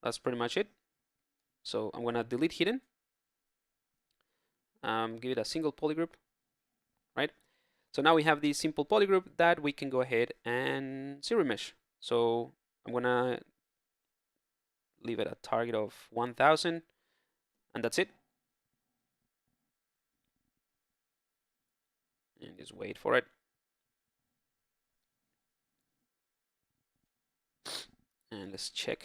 That's pretty much it. So I'm gonna delete hidden, give it a single polygroup, right? So now we have this simple polygroup that we can go ahead and zero mesh. So I'm gonna leave it a target of 1000, and that's it. And just wait for it. And let's check,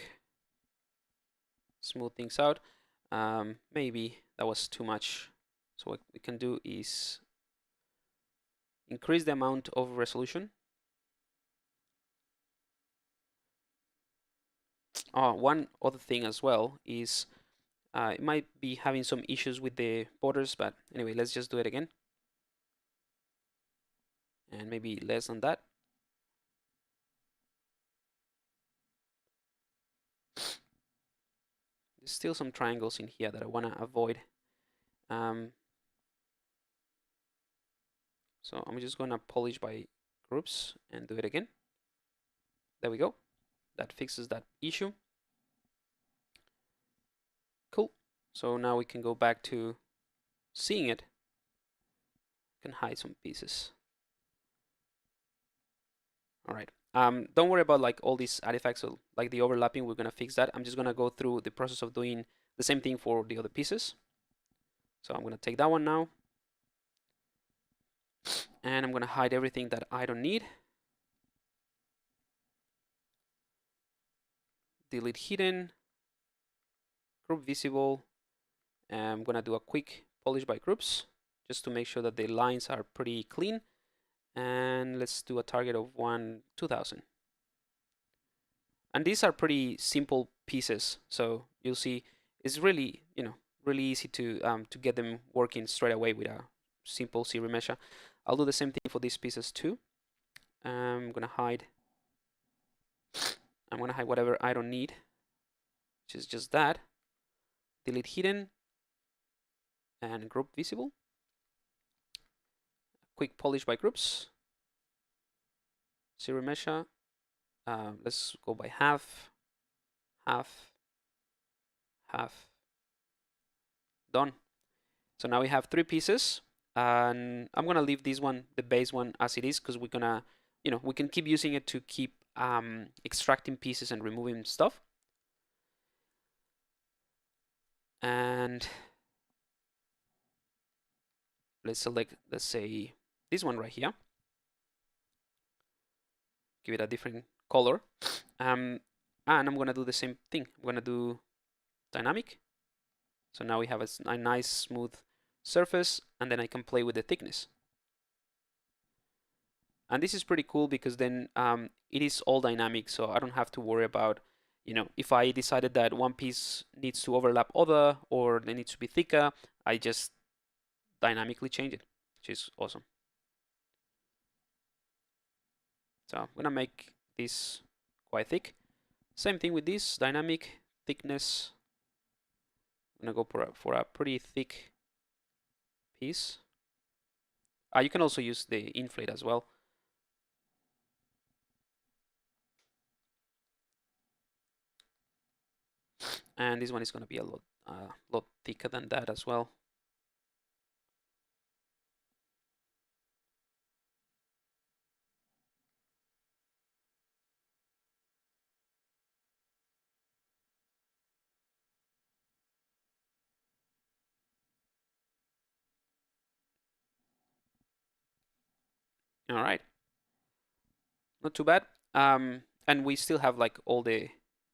smooth things out. Maybe that was too much. So what we can do is increase the amount of resolution. Oh, one other thing as well is it might be having some issues with the borders, but anyway, let's just do it again. And maybe less than that. There's still some triangles in here that I want to avoid. So I'm just going to polish by groups and do it again. There we go. That fixes that issue. Cool. So now we can go back to seeing it. We can hide some pieces. All right. Don't worry about like all these artifacts, so like the overlapping, we're gonna fix that. I'm just gonna go through the process of doing the same thing for the other pieces. So I'm gonna take that one now, and I'm gonna hide everything that I don't need. Delete hidden, group visible, and I'm gonna do a quick polish by groups just to make sure that the lines are pretty clean. And let's do a target of 2000. And these are pretty simple pieces, so you'll see it's really, really easy to get them working straight away with a simple zero mesh. I'll do the same thing for these pieces too. I'm gonna hide whatever I don't need, which is just that. Delete hidden and group visible. Quick polish by groups. Zero mesh. Let's go by half, half, half. Done. So now we have 3 pieces, and I'm gonna leave this one, the base one, as it is, because we're gonna, we can keep using it to keep extracting pieces and removing stuff. And let's select, let's say, this one right here. Give it a different color. And I'm gonna do the same thing. I'm gonna do dynamic. So now we have a nice smooth surface, and then I can play with the thickness. And this is pretty cool because then it is all dynamic, so I don't have to worry about, if I decided that one piece needs to overlap other or they need to be thicker, I just dynamically change it, which is awesome. So I'm gonna make this quite thick. Same thing with this dynamic thickness. I'm gonna go for a pretty thick piece. You can also use the inflate as well. And this one is going to be a lot thicker than that as well. All right, not too bad. And we still have like all the,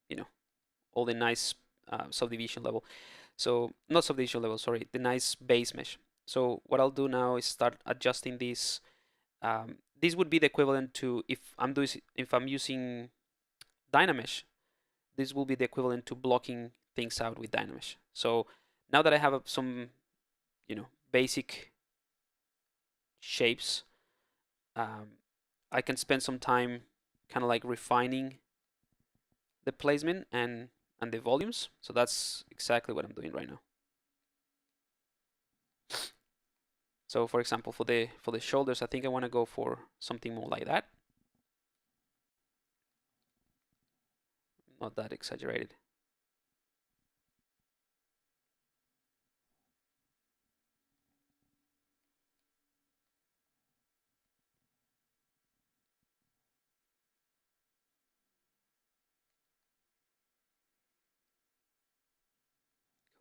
you know, all the nice subdivision level. So not subdivision level, sorry, the nice base mesh. So what I'll do now is start adjusting this. This would be the equivalent to if I'm using Dynamesh. This will be the equivalent to blocking things out with Dynamesh. So now that I have some, basic shapes, I can spend some time kind of like refining the placement and the volumes. So that's exactly what I'm doing right now. So for example, for the shoulders, I think I want to go for something more like that. Not that exaggerated.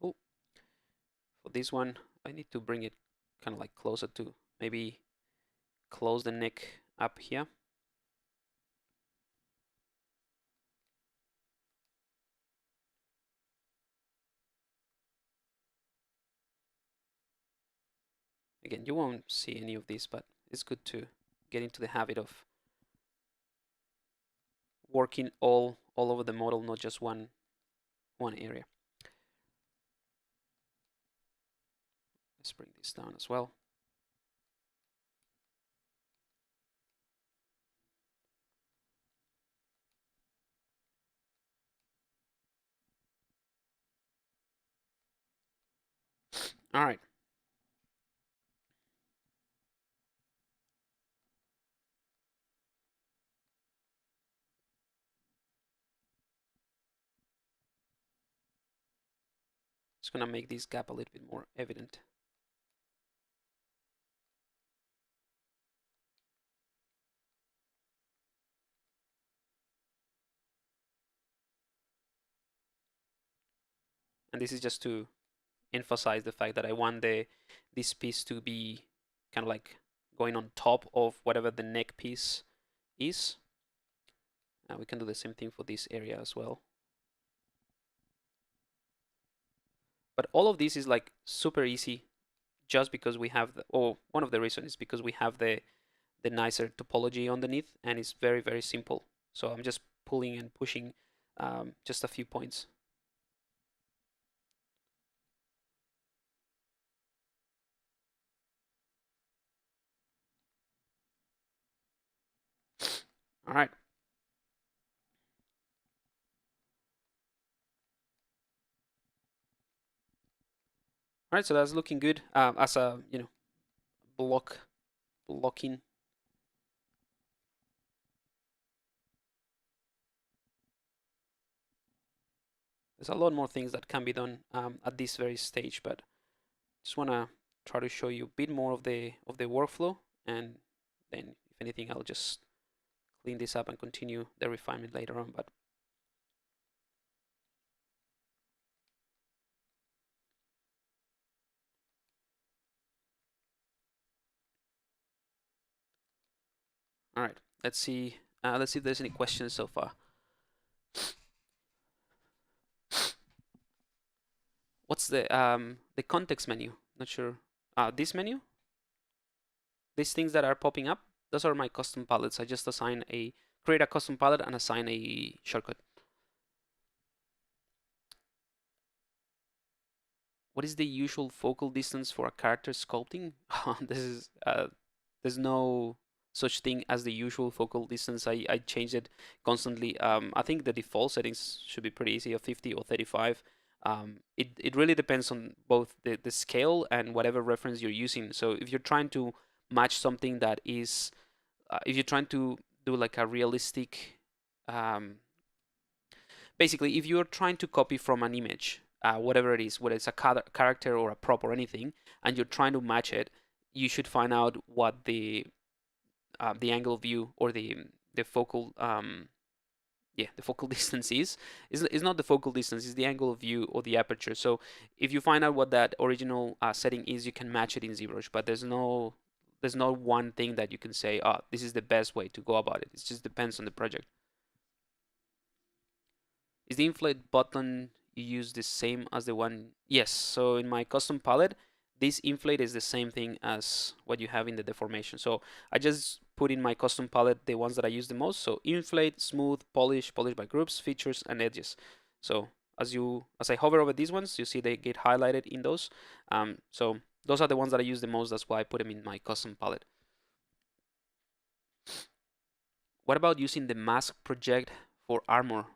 Cool. For this one, I need to bring it kind of like closer to maybe close the neck up here. Again, you won't see any of this, but it's good to get into the habit of working all over the model, not just one area. Let's bring this down as well. All right. Just gonna make this gap a little bit more evident. And this is just to emphasize the fact that I want this piece to be kind of like going on top of whatever the neck piece is. And we can do the same thing for this area as well. But all of this is like super easy just because we have one of the reasons is because we have the nicer topology underneath, and it's very, very simple. So I'm just pulling and pushing just a few points. All right. All right, so that's looking good as a blocking. There's a lot more things that can be done at this very stage, but just want to try to show you a bit more of the workflow, and then if anything, I'll just clean this up and continue the refinement later on. But all right, let's see. Let's see if there's any questions so far. What's the context menu? Not sure. This menu, these things that are popping up, those are my custom palettes. I just create a custom palette and assign a shortcut. What is the usual focal distance for a character sculpting? This is there's no such thing as the usual focal distance. I change it constantly. I think the default settings should be pretty easy, of 50 or 35. It really depends on both the scale and whatever reference you're using. So if you're trying to match something that is, if you're trying to do like a realistic, basically, if you're trying to copy from an image, whatever it is, whether it's a character or a prop or anything, and you're trying to match it, you should find out what the angle of view or the focal the focal distance is not the focal distance, is the angle of view or the aperture. So if you find out what that original setting is, you can match it in ZBrush, but there's no there's not one thing that you can say, oh, this is the best way to go about it. It just depends on the project. Is the inflate button you use the same as the one? Yes. So in my custom palette, this inflate is the same thing as what you have in the deformation. So I just put in my custom palette the ones that I use the most. So inflate, smooth, polish, polish by groups, features, and edges. So as I hover over these ones, you see they get highlighted in those. So those are the ones that I use the most. That's why I put them in my custom palette. What about using the mask project for armor?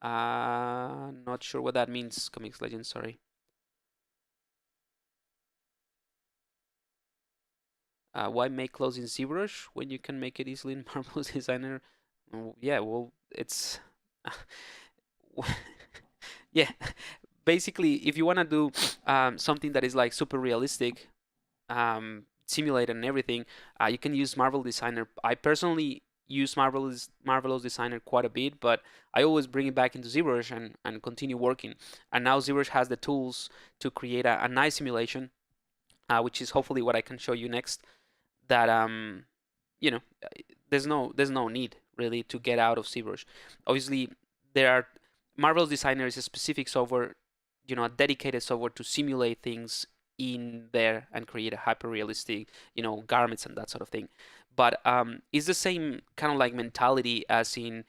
Not sure what that means, Comics Legend, sorry. Why make clothes in ZBrush when you can make it easily in Marvel's Designer? Yeah, well, it's yeah. Basically, if you want to do something that is like super realistic, simulated and everything, you can use Marvel Designer. I personally use Marvelous Designer quite a bit, but I always bring it back into ZBrush and continue working. And now ZBrush has the tools to create a nice simulation, which is hopefully what I can show you next. That you know, there's no need really to get out of ZBrush. Obviously, there are Marvel's Designer is a specific software, a dedicated software to simulate things in there and create a hyper realistic, garments and that sort of thing. But it's the same kind of like mentality as in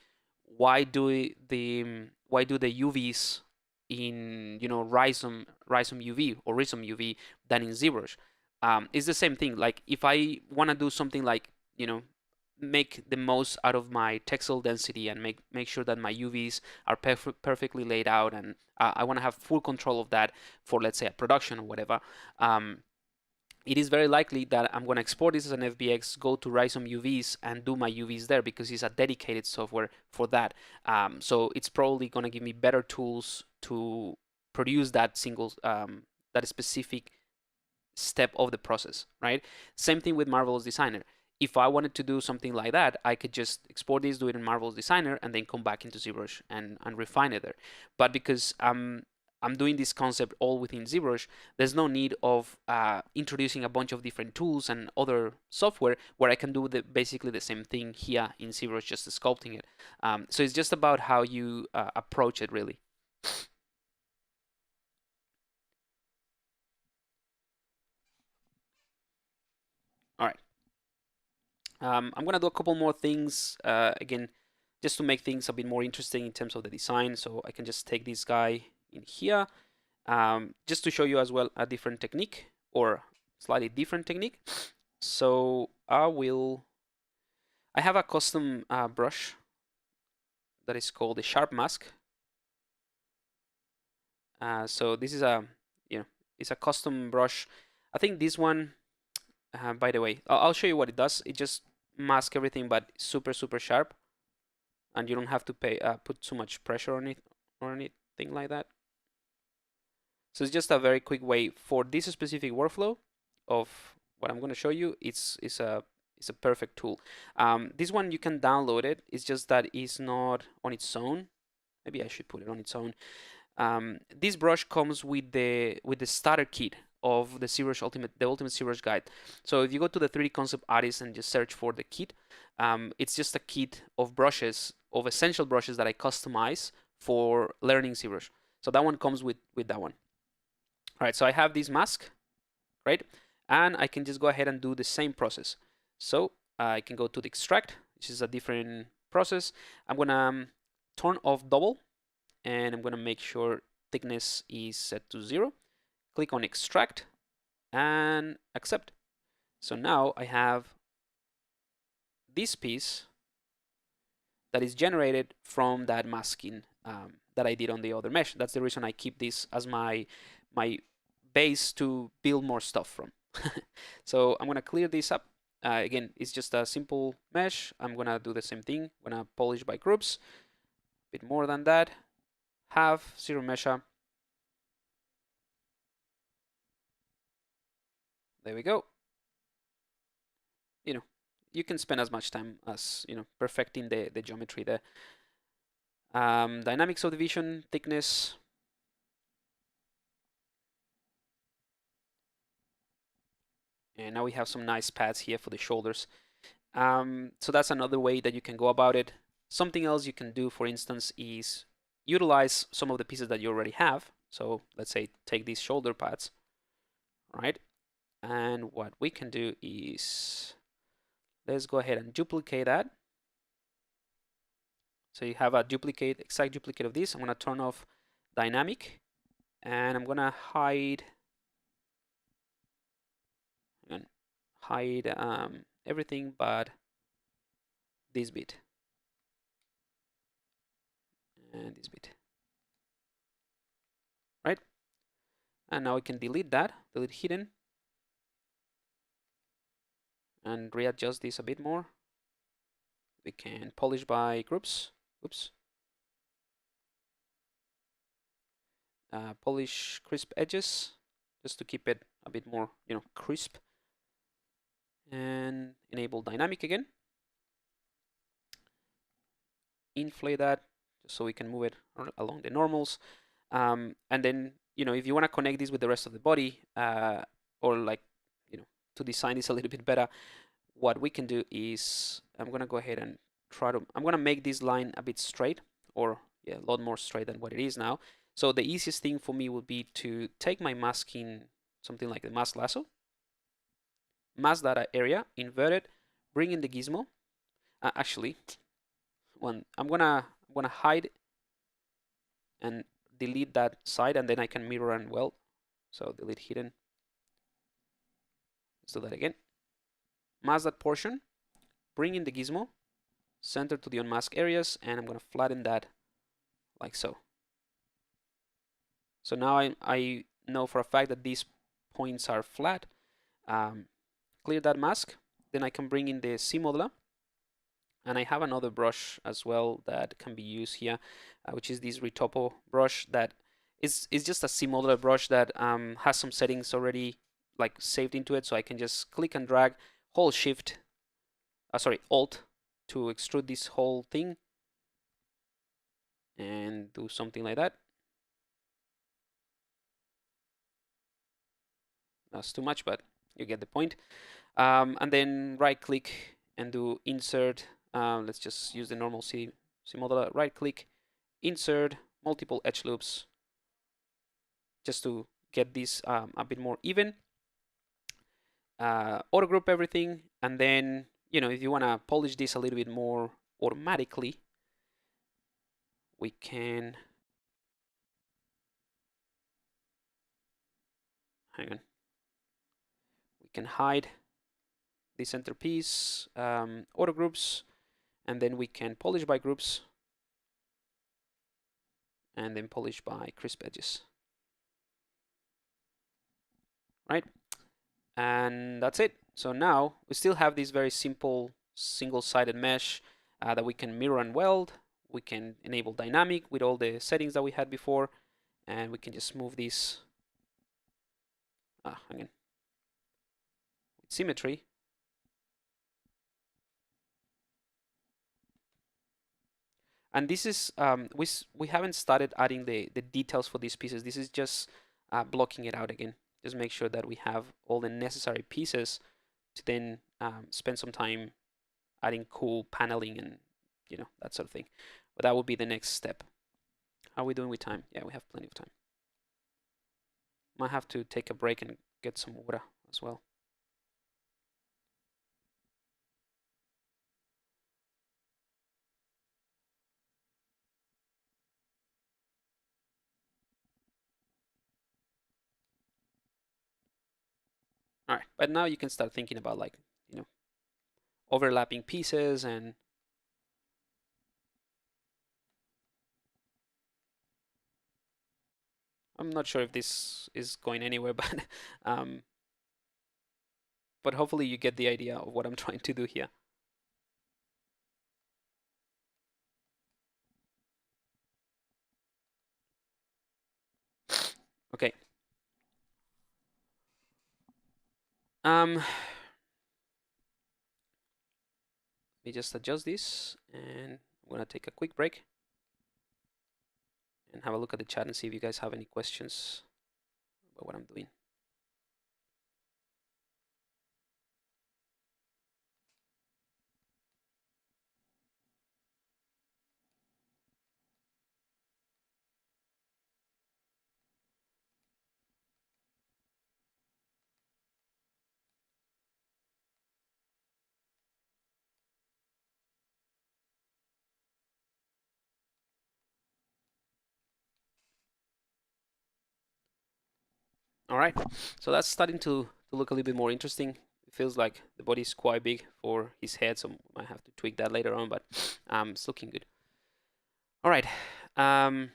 why do the UVs in Rhizome UV or Rhizome UV than in ZBrush? It's the same thing. Like if I want to do something like make the most out of my textile density and make sure that my UVs are perfectly laid out, and I want to have full control of that for, let's say, a production or whatever. It is very likely that I'm going to export this as an FBX, go to Rhizome UVs and do my UVs there because it's a dedicated software for that. So it's probably going to give me better tools to produce that that specific step of the process, right? Same thing with Marvelous Designer. If I wanted to do something like that, I could just export this, do it in Marvelous Designer, and then come back into ZBrush and refine it there. But because I'm doing this concept all within ZBrush, there's no need of introducing a bunch of different tools and other software where I can do basically the same thing here in ZBrush, just sculpting it. So it's just about how you approach it, really. All right. I'm going to do a couple more things, again, just to make things a bit more interesting in terms of the design. So I can just take this guy in here, just to show you as well a different technique, or slightly different technique. So I have a custom brush that is called the sharp mask. So this is it's a custom brush. I think this one, by the way, I'll show you what it does. It just masks everything, but super sharp, and you don't have to put too much pressure on it or anything like that. So it's just a very quick way for this specific workflow of what I'm going to show you. It's a perfect tool. This one you can download it. It's just that it's not on its own. Maybe I should put it on its own. This brush comes with the starter kit of the Ultimate ZBrush guide. So if you go to the 3D Concept Artist and just search for the kit, it's just a kit of brushes, of essential brushes that I customize for learning ZBrush. So that one comes with that one. All right, so I have this mask, right? And I can just go ahead and do the same process. So I can go to the extract, which is a different process. I'm gonna turn off double, and I'm gonna make sure thickness is set to 0. Click on extract and accept. So now I have this piece that is generated from that masking that I did on the other mesh. That's the reason I keep this as my base to build more stuff from. So I'm gonna clear this up. Again, it's just a simple mesh. I'm gonna do the same thing. I'm gonna polish by groups, a bit more than that. Have zero mesha. There we go. You can spend as much time as perfecting the geometry there. Dynamic subdivision, thickness. And now we have some nice pads here for the shoulders. So that's another way that you can go about it. Something else you can do, for instance, is utilize some of the pieces that you already have. So let's say take these shoulder pads, right? And what we can do is, let's go ahead and duplicate that. So you have a duplicate, exact duplicate of this. I'm gonna turn off dynamic, and I'm gonna hide everything but this bit and this bit, right? And now we can delete that, delete hidden, and readjust this a bit more. We can polish by groups. Oops. Polish crisp edges, just to keep it a bit more, crisp. And enable dynamic again. Inflate that just so we can move it along the normals. And then, if you want to connect this with the rest of the body, or like, to design this a little bit better, what we can do is I'm gonna go ahead and I'm gonna make this line a bit straight, or a lot more straight than what it is now. So the easiest thing for me would be to take my masking, something like the mask lasso, mask that area, invert it, bring in the gizmo. Actually, I'm gonna hide and delete that side, and then I can mirror and weld. So delete hidden. Let's do that again. Mask that portion, bring in the gizmo, center to the unmasked areas, and I'm gonna flatten that like so. So now I know for a fact that these points are flat. Clear that mask, then I can bring in the C modeler, and I have another brush as well that can be used here, which is this Retopo brush that is just a C modeler brush that has some settings already like saved into it, so I can just click and drag, hold Shift, Alt to extrude this whole thing, and do something like that. That's too much, but you get the point. And then right click and do insert. Let's just use the normal C modeler. Right click, insert multiple edge loops, just to get this a bit more even. Auto group everything, and then if you want to polish this a little bit more automatically, we can we can hide the centerpiece, auto groups, and then we can polish by groups, and then polish by crisp edges, right? And that's it. So now we still have this very simple single-sided mesh that we can mirror and weld. We can enable dynamic with all the settings that we had before, and we can just move this again with symmetry. And this is we haven't started adding the details for these pieces. This is just blocking it out again. Just make sure that we have all the necessary pieces to then spend some time adding cool paneling and that sort of thing. But that will be the next step. How are we doing with time? Yeah, we have plenty of time. Might have to take a break and get some water as well. All right, but now you can start thinking about like, overlapping pieces, and I'm not sure if this is going anywhere, but hopefully you get the idea of what I'm trying to do here. Okay. Let me just adjust this, and I'm gonna take a quick break and have a look at the chat and see if you guys have any questions about what I'm doing. All right, so that's starting to look a little bit more interesting. It feels like the body is quite big for his head, so I might have to tweak that later on, but it's looking good. All right. I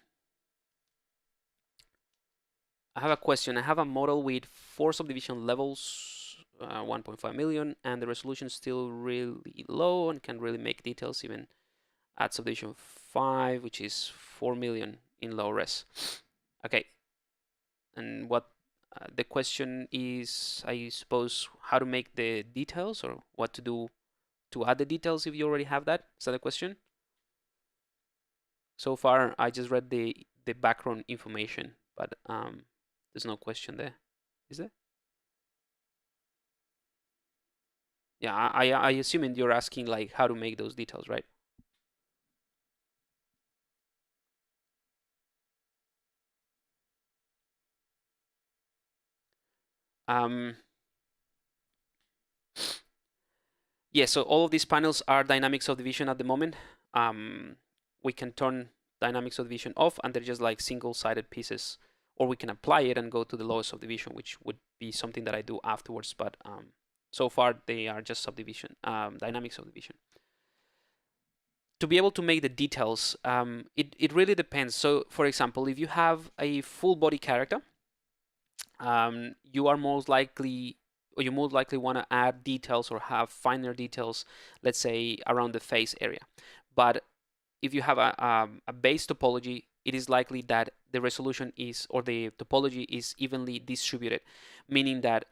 have a question. I have a model with 4 subdivision levels, 1.5 million, and the resolution is still really low and can really make details even at subdivision 5, which is 4 million in low res. Okay. And what the question is, I suppose, how to make the details or what to do to add the details if you already have that. Is that a question? So far, I just read the background information, but there's no question there. Is there? Yeah, I assume you're asking like how to make those details, right? Um, yeah, so all of these panels are dynamic subdivision at the moment. We can turn dynamic subdivision off and they're just like single-sided pieces, or we can apply it and go to the lowest subdivision, which would be something that I do afterwards. But so far they are just subdivision, dynamic subdivision. To be able to make the details, it really depends. So for example, if you have a full body character, you are most likely, or you most likely want to add details or have finer details, let's say around the face area. But if you have a base topology, it is likely that the resolution is, or the topology is evenly distributed, meaning that,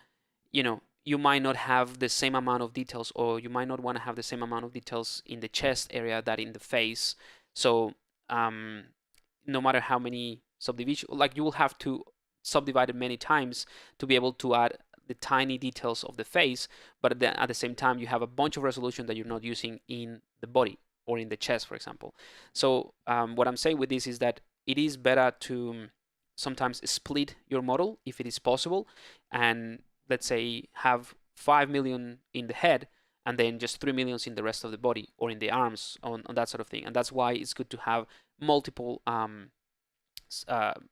you know, you might not have the same amount of details, or you might not want to have the same amount of details in the chest area that in the face. So no matter how many subdivision, like you will have to subdivide it many times to be able to add the tiny details of the face, but at the same time you have a bunch of resolution that you're not using in the body or in the chest, for example. So what I'm saying with this is that it is better to sometimes split your model if it is possible, and let's say have 5 million in the head and then just 3 millions in the rest of the body or in the arms, on that sort of thing. And that's why it's good to have multiple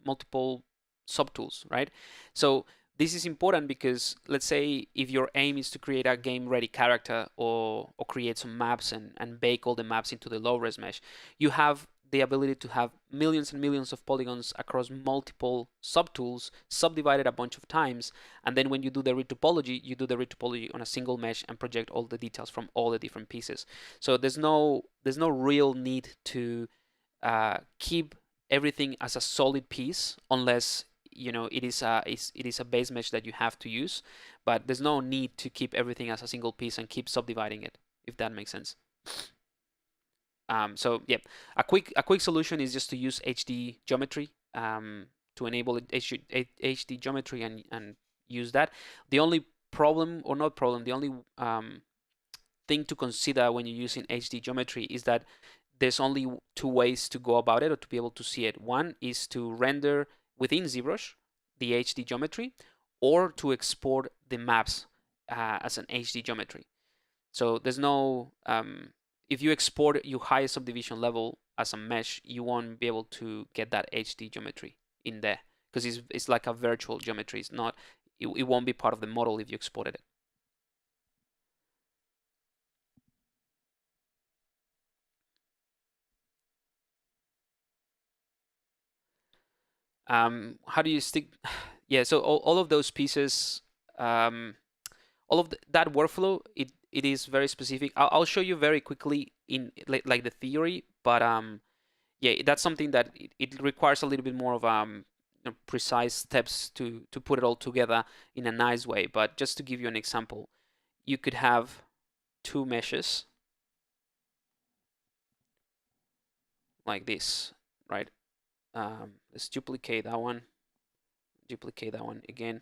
multiple subtools, right? So this is important because let's say if your aim is to create a game ready character, or create some maps and bake all the maps into the low res mesh, you have the ability to have millions and millions of polygons across multiple subtools subdivided a bunch of times, and then when you do the retopology, you do the retopology on a single mesh and project all the details from all the different pieces. So there's no real need to keep everything as a solid piece, unless it is a base mesh that you have to use. But there's no need to keep everything as a single piece and keep subdividing it, if that makes sense. So yeah, a quick solution is just to use HD geometry, to enable HD geometry and use that. The only problem, or not problem, the only thing to consider when you're using HD geometry is that there's only 2 ways to go about it, or to be able to see it. One is to render within ZBrush the HD geometry, or to export the maps as an HD geometry. So there's no, if you export your highest subdivision level as a mesh, you won't be able to get that HD geometry in there, because it's like a virtual geometry. It's not, it won't be part of the model if you exported it. How do you stick? Yeah, so all of those pieces, all of that workflow, it is very specific. I'll show you very quickly in like the theory, but yeah, that's something that it requires a little bit more of precise steps to put it all together in a nice way. But just to give you an example, you could have 2 meshes like this, right? Let's duplicate that one again.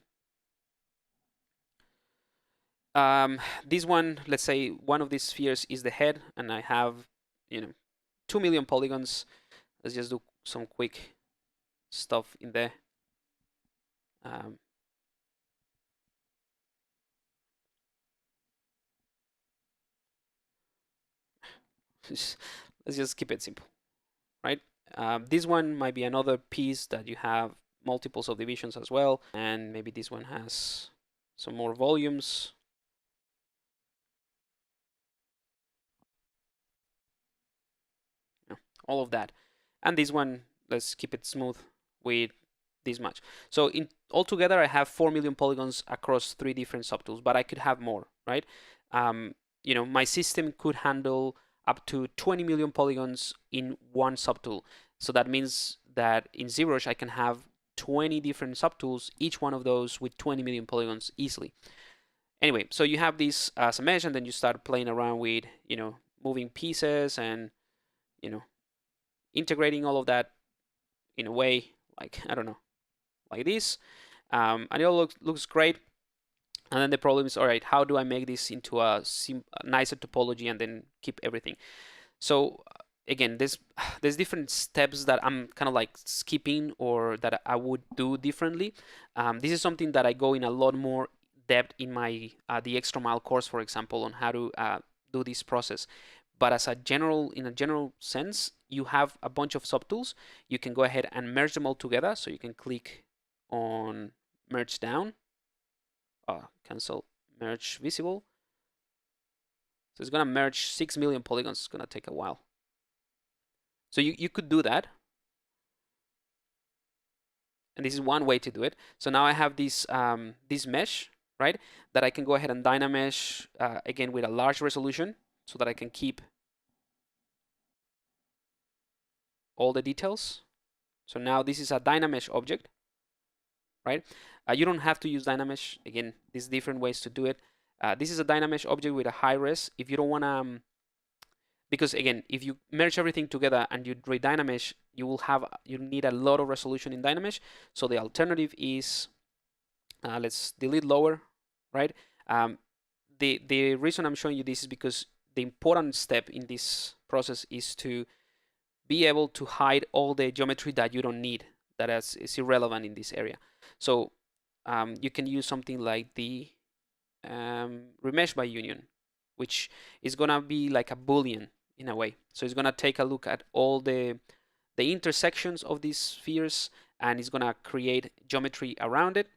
This one, let's say one of these spheres is the head, and I have 2 million polygons. Let's just do some quick stuff in there. Let's just keep it simple, right? This one might be another piece that you have multiple subdivisions as well. And maybe this one has some more volumes. All of that. And this one, let's keep it smooth with this much. So in altogether, I have 4 million polygons across 3 different subtools, but I could have more, right? My system could handle up to 20 million polygons in one subtool. So that means that in ZBrush, I can have 20 different subtools, each one of those with 20 million polygons easily. Anyway, so you have this as a mesh, and then you start playing around with, moving pieces and, integrating all of that in a way like, I don't know, like this. And it all looks great. And then the problem is, all right, how do I make this into a nicer topology and then keep everything? So again, there's different steps that I'm kind of like skipping or that I would do differently. This is something that I go in a lot more depth in my the extra mile course, for example, on how to do this process. But in a general sense, you have a bunch of subtools. You can go ahead and merge them all together. So you can click on merge down, cancel merge visible. So it's gonna merge 6 million polygons. It's gonna take a while. So you could do that. And this is one way to do it. So now I have this mesh, right, that I can go ahead and dynamesh again with a large resolution so that I can keep all the details. So now this is a dynamesh object, right? You don't have to use dynamesh. Again, there's different ways to do it. This is a dynamesh object with a high res. If you don't want to, because again, if you merge everything together and you redynamesh, you need a lot of resolution in dynamesh. So the alternative is, let's delete lower, right? The reason I'm showing you this is because the important step in this process is to be able to hide all the geometry that you don't need, that is irrelevant in this area. So you can use something like the remesh by union, which is gonna be like a boolean in a way. So it's gonna take a look at all the intersections of these spheres, and it's gonna create geometry around it.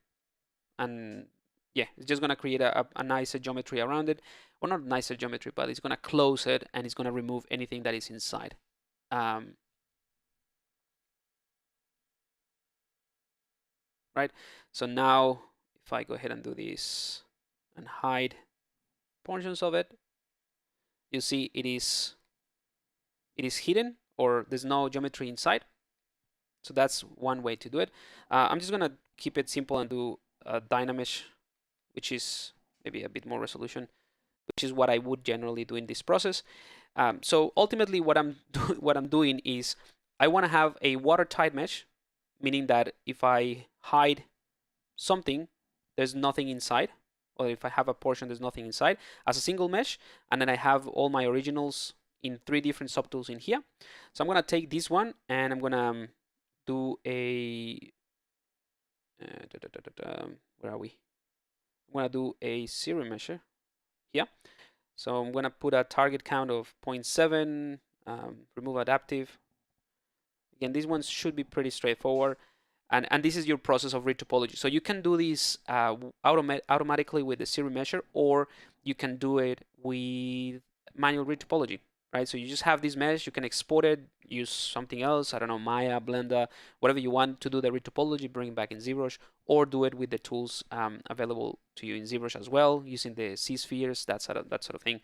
And yeah, it's just gonna create a nicer geometry around it, or not nicer geometry, but it's gonna close it and it's gonna remove anything that is inside. Right. So now if I go ahead and do this and hide portions of it, you see it is hidden, or there's no geometry inside. So that's one way to do it. I'm just gonna keep it simple and do a dynamesh, which is maybe a bit more resolution, which is what I would generally do in this process. So ultimately, what I'm doing is I want to have a watertight mesh, meaning that if I hide something, there's nothing inside, or if I have a portion, there's nothing inside, as a single mesh, and then I have all my originals in 3 different subtools in here. So I'm gonna take this one and I'm gonna do a where are we? I'm gonna do a series measure here. So I'm gonna put a target count of 0.7, remove adaptive. Again, these ones should be pretty straightforward. And this is your process of retopology. So you can do this automatically with the series measure, or you can do it with manual retopology, right? So you just have this mesh, you can export it, use something else, I don't know, Maya, Blender, whatever you want to do the retopology, bring it back in ZBrush, or do it with the tools available to you in ZBrush as well, using the C-spheres, that sort of thing.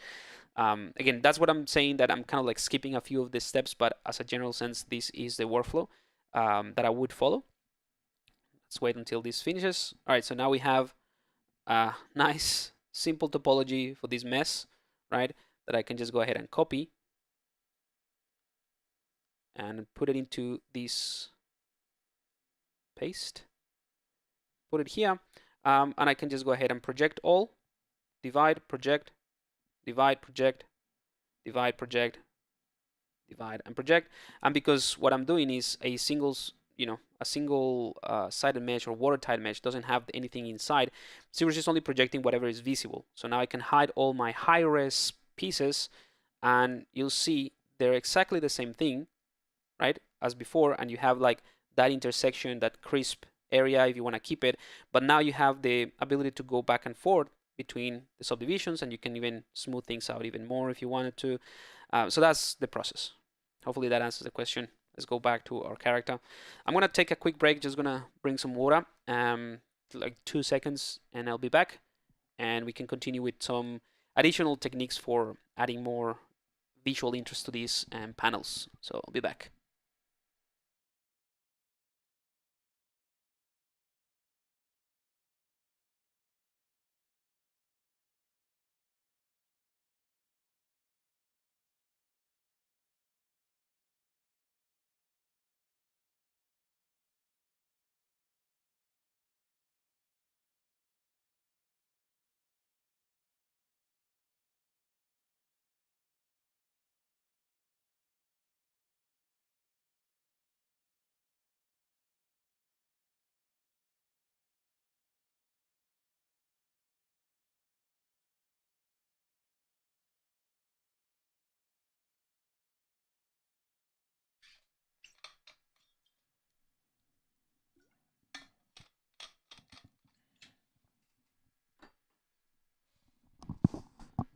Again, that's what I'm saying, that I'm kind of like skipping a few of the steps, but as a general sense, this is the workflow that I would follow. Let's wait until this finishes. All right, so now we have a nice, simple topology for this mess, right? That I can just go ahead and copy and put it into this paste. Put it here, and I can just go ahead and project all, divide, project, divide, project, divide, project, divide, and project. And because what I'm doing is a single sided mesh or watertight mesh doesn't have anything inside, ZBrush is only projecting whatever is visible. So now I can hide all my high-res pieces, and you'll see they're exactly the same thing, right, as before, and you have like that intersection, that crisp area if you want to keep it. But now you have the ability to go back and forth between the subdivisions, and you can even smooth things out even more if you wanted to. So that's the process. Hopefully that answers the question. Let's go back to our character. I'm gonna take a quick break. Just gonna bring some water, like 2 seconds, and I'll be back, and we can continue with some additional techniques for adding more visual interest to these panels. So I'll be back.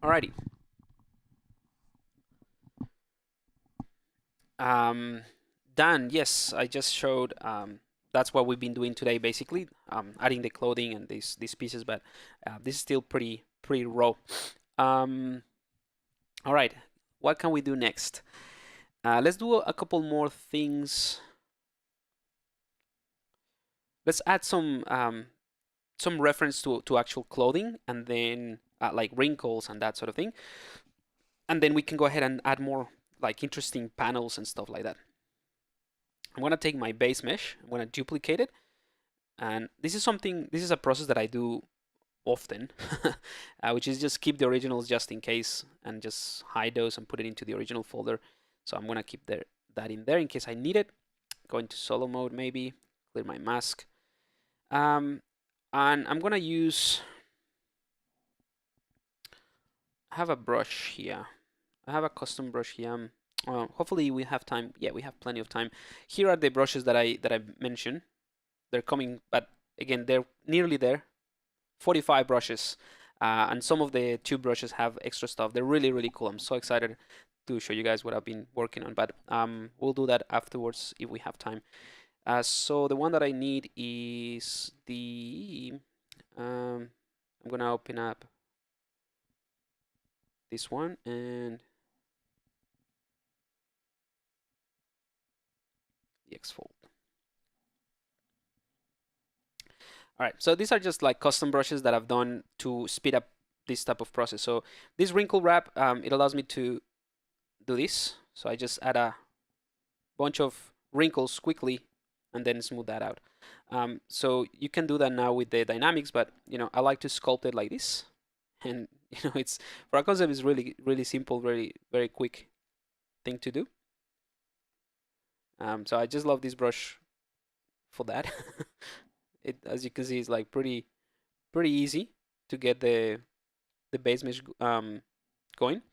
Alrighty. Dan, yes, I just showed. That's what we've been doing today, basically, adding the clothing and these pieces. But this is still pretty raw. All right, what can we do next? Let's do a couple more things. Let's add some reference to actual clothing, and then like wrinkles and that sort of thing. And then we can go ahead and add more like interesting panels and stuff like that. I'm gonna take my base mesh. I'm gonna duplicate it, and this is a process that I do often, which is just keep the originals just in case, and just hide those and put it into the original folder. So I'm gonna keep that in there in case I need it. Go into solo mode, maybe clear my mask, and I'm gonna use. I have a brush here. I have a custom brush here. Hopefully we have time. Yeah, we have plenty of time. Here are the brushes that I mentioned. They're coming, but again, they're nearly there. 45 brushes, and some of the tube brushes have extra stuff. They're really cool. I'm so excited to show you guys what I've been working on, but we'll do that afterwards if we have time. So the one that I need is the I'm gonna open up this one and the X-fold. All right, so these are just like custom brushes that I've done to speed up this type of process. So this wrinkle wrap, it allows me to do this. So I just add a bunch of wrinkles quickly and then smooth that out. So you can do that now with the dynamics, but I like to sculpt it like this. And it's for a concept, it's really simple, very quick thing to do. So I just love this brush for that. It, as you can see, is like pretty easy to get the base mesh going.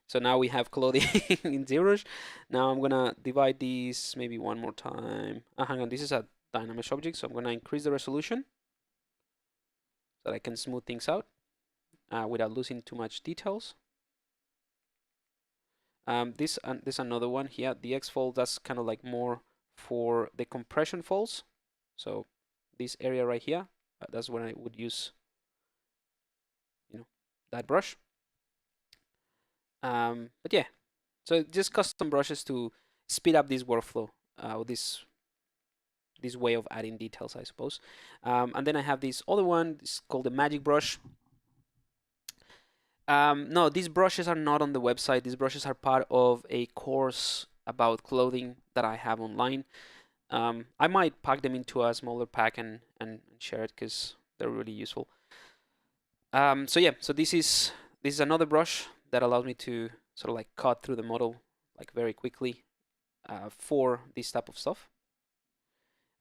So now we have clothing in ZBrush. Now I'm gonna divide these maybe one more time. Hang on, this is a dynamic object, so I'm gonna increase the resolution so that I can smooth things out without losing too much details. This another one here, the X fold. That's kind of like more for the compression folds. So this area right here, that's when I would use, that brush. But yeah, so just custom brushes to speed up this workflow, this way of adding details, I suppose. And then I have this other one. It's called the magic brush. No, these brushes are not on the website. These brushes are part of a course about clothing that I have online. I might pack them into a smaller pack and share it because they're really useful. So yeah, so this is another brush that allows me to sort of like cut through the model like very quickly for this type of stuff.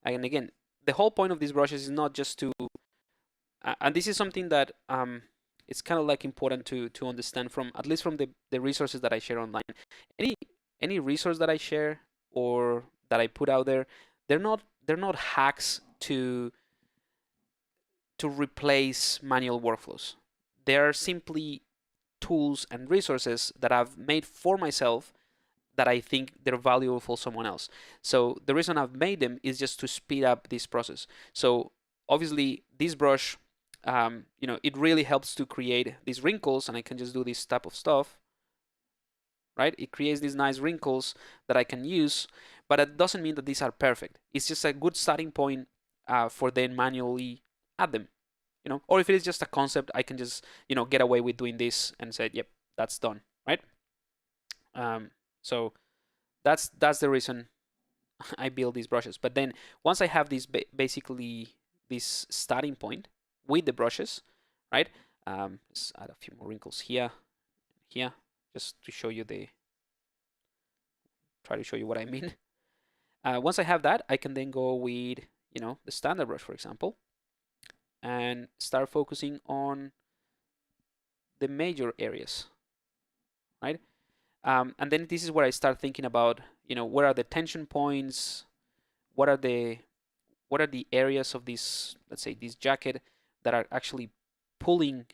And again, the whole point of these brushes is not just to, and this is something that it's kind of like important to understand from, at least from the resources that I share online. Any resource that I share or that I put out there, they're not hacks to replace manual workflows. They are simply tools and resources that I've made for myself that I think they're valuable for someone else. So the reason I've made them is just to speed up this process. So obviously this brush, it really helps to create these wrinkles, and I can just do this type of stuff, right? It creates these nice wrinkles that I can use, but it doesn't mean that these are perfect. It's just a good starting point for then manually add them, or if it is just a concept, I can just, get away with doing this and say, yep, that's done, right? So that's the reason I build these brushes. But then once I have this basically this starting point with the brushes, right? Let's add a few more wrinkles here, just to show you try to show you what I mean. Once I have that, I can then go with, the standard brush, for example, and start focusing on the major areas, right? And then this is where I start thinking about, where are the tension points? What are the areas of this, let's say, this jacket that are actually pulling?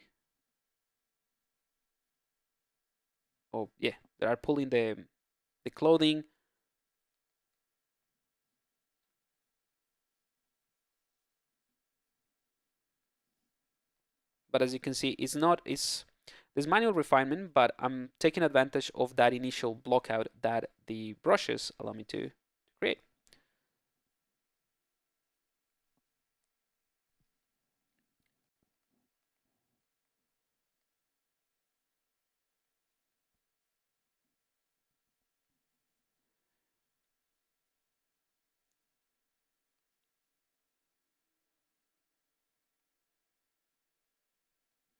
Oh yeah, that are pulling the clothing. But as you can see, there's manual refinement, but I'm taking advantage of that initial blockout that the brushes allow me to create.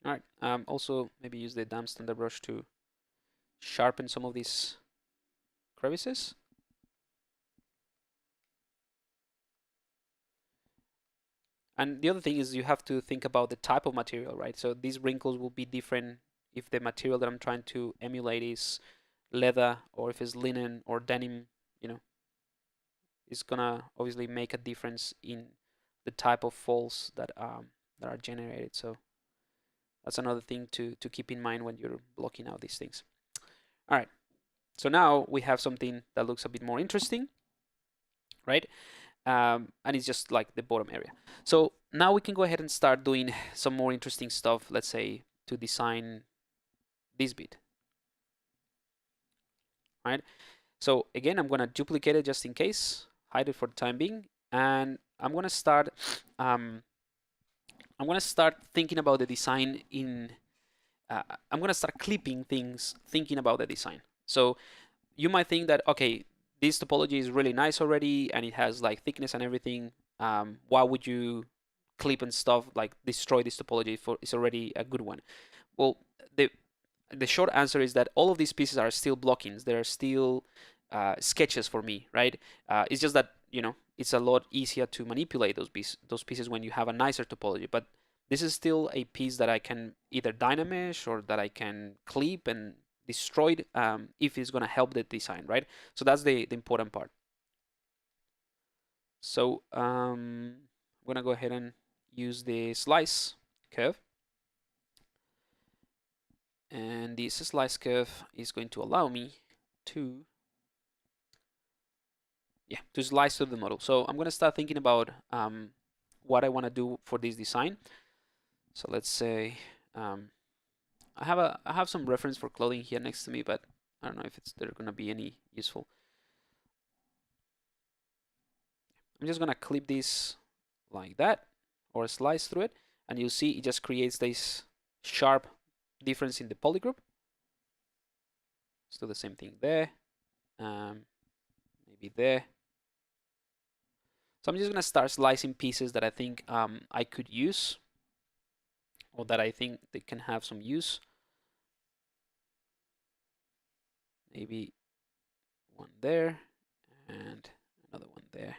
All right. Also, maybe use the damp standard brush to sharpen some of these crevices. And the other thing is you have to think about the type of material, right? So these wrinkles will be different if the material that I'm trying to emulate is leather, or if it's linen or denim, it's gonna obviously make a difference in the type of folds that are generated. So that's another thing to keep in mind when you're blocking out these things. All right. So now we have something that looks a bit more interesting, right? And it's just like the bottom area. So now we can go ahead and start doing some more interesting stuff, let's say to design this bit, right? So again, I'm gonna duplicate it just in case, hide it for the time being, and I'm gonna start thinking about the design I'm gonna start clipping things thinking about the design. So you might think that, okay, this topology is really nice already and it has like thickness and everything. Why would you clip and stuff, like destroy this topology for it's already a good one? Well, the short answer is that all of these pieces are still blockings. They're still sketches for me, right? It's just that, it's a lot easier to manipulate those pieces when you have a nicer topology. But this is still a piece that I can either dynamesh or that I can clip and destroy if it's going to help the design, right? So that's the important part. So I'm going to go ahead and use the slice curve. And this slice curve is going to allow me to slice through the model. So I'm going to start thinking about what I want to do for this design. So let's say I have some reference for clothing here next to me, but I don't know if they're going to be any useful. I'm just going to clip this like that, or slice through it, and you'll see it just creates this sharp difference in the polygroup. Let's do the same thing there, maybe there. So I'm just going to start slicing pieces that I think I could use, or that I think they can have some use. Maybe one there, and another one there.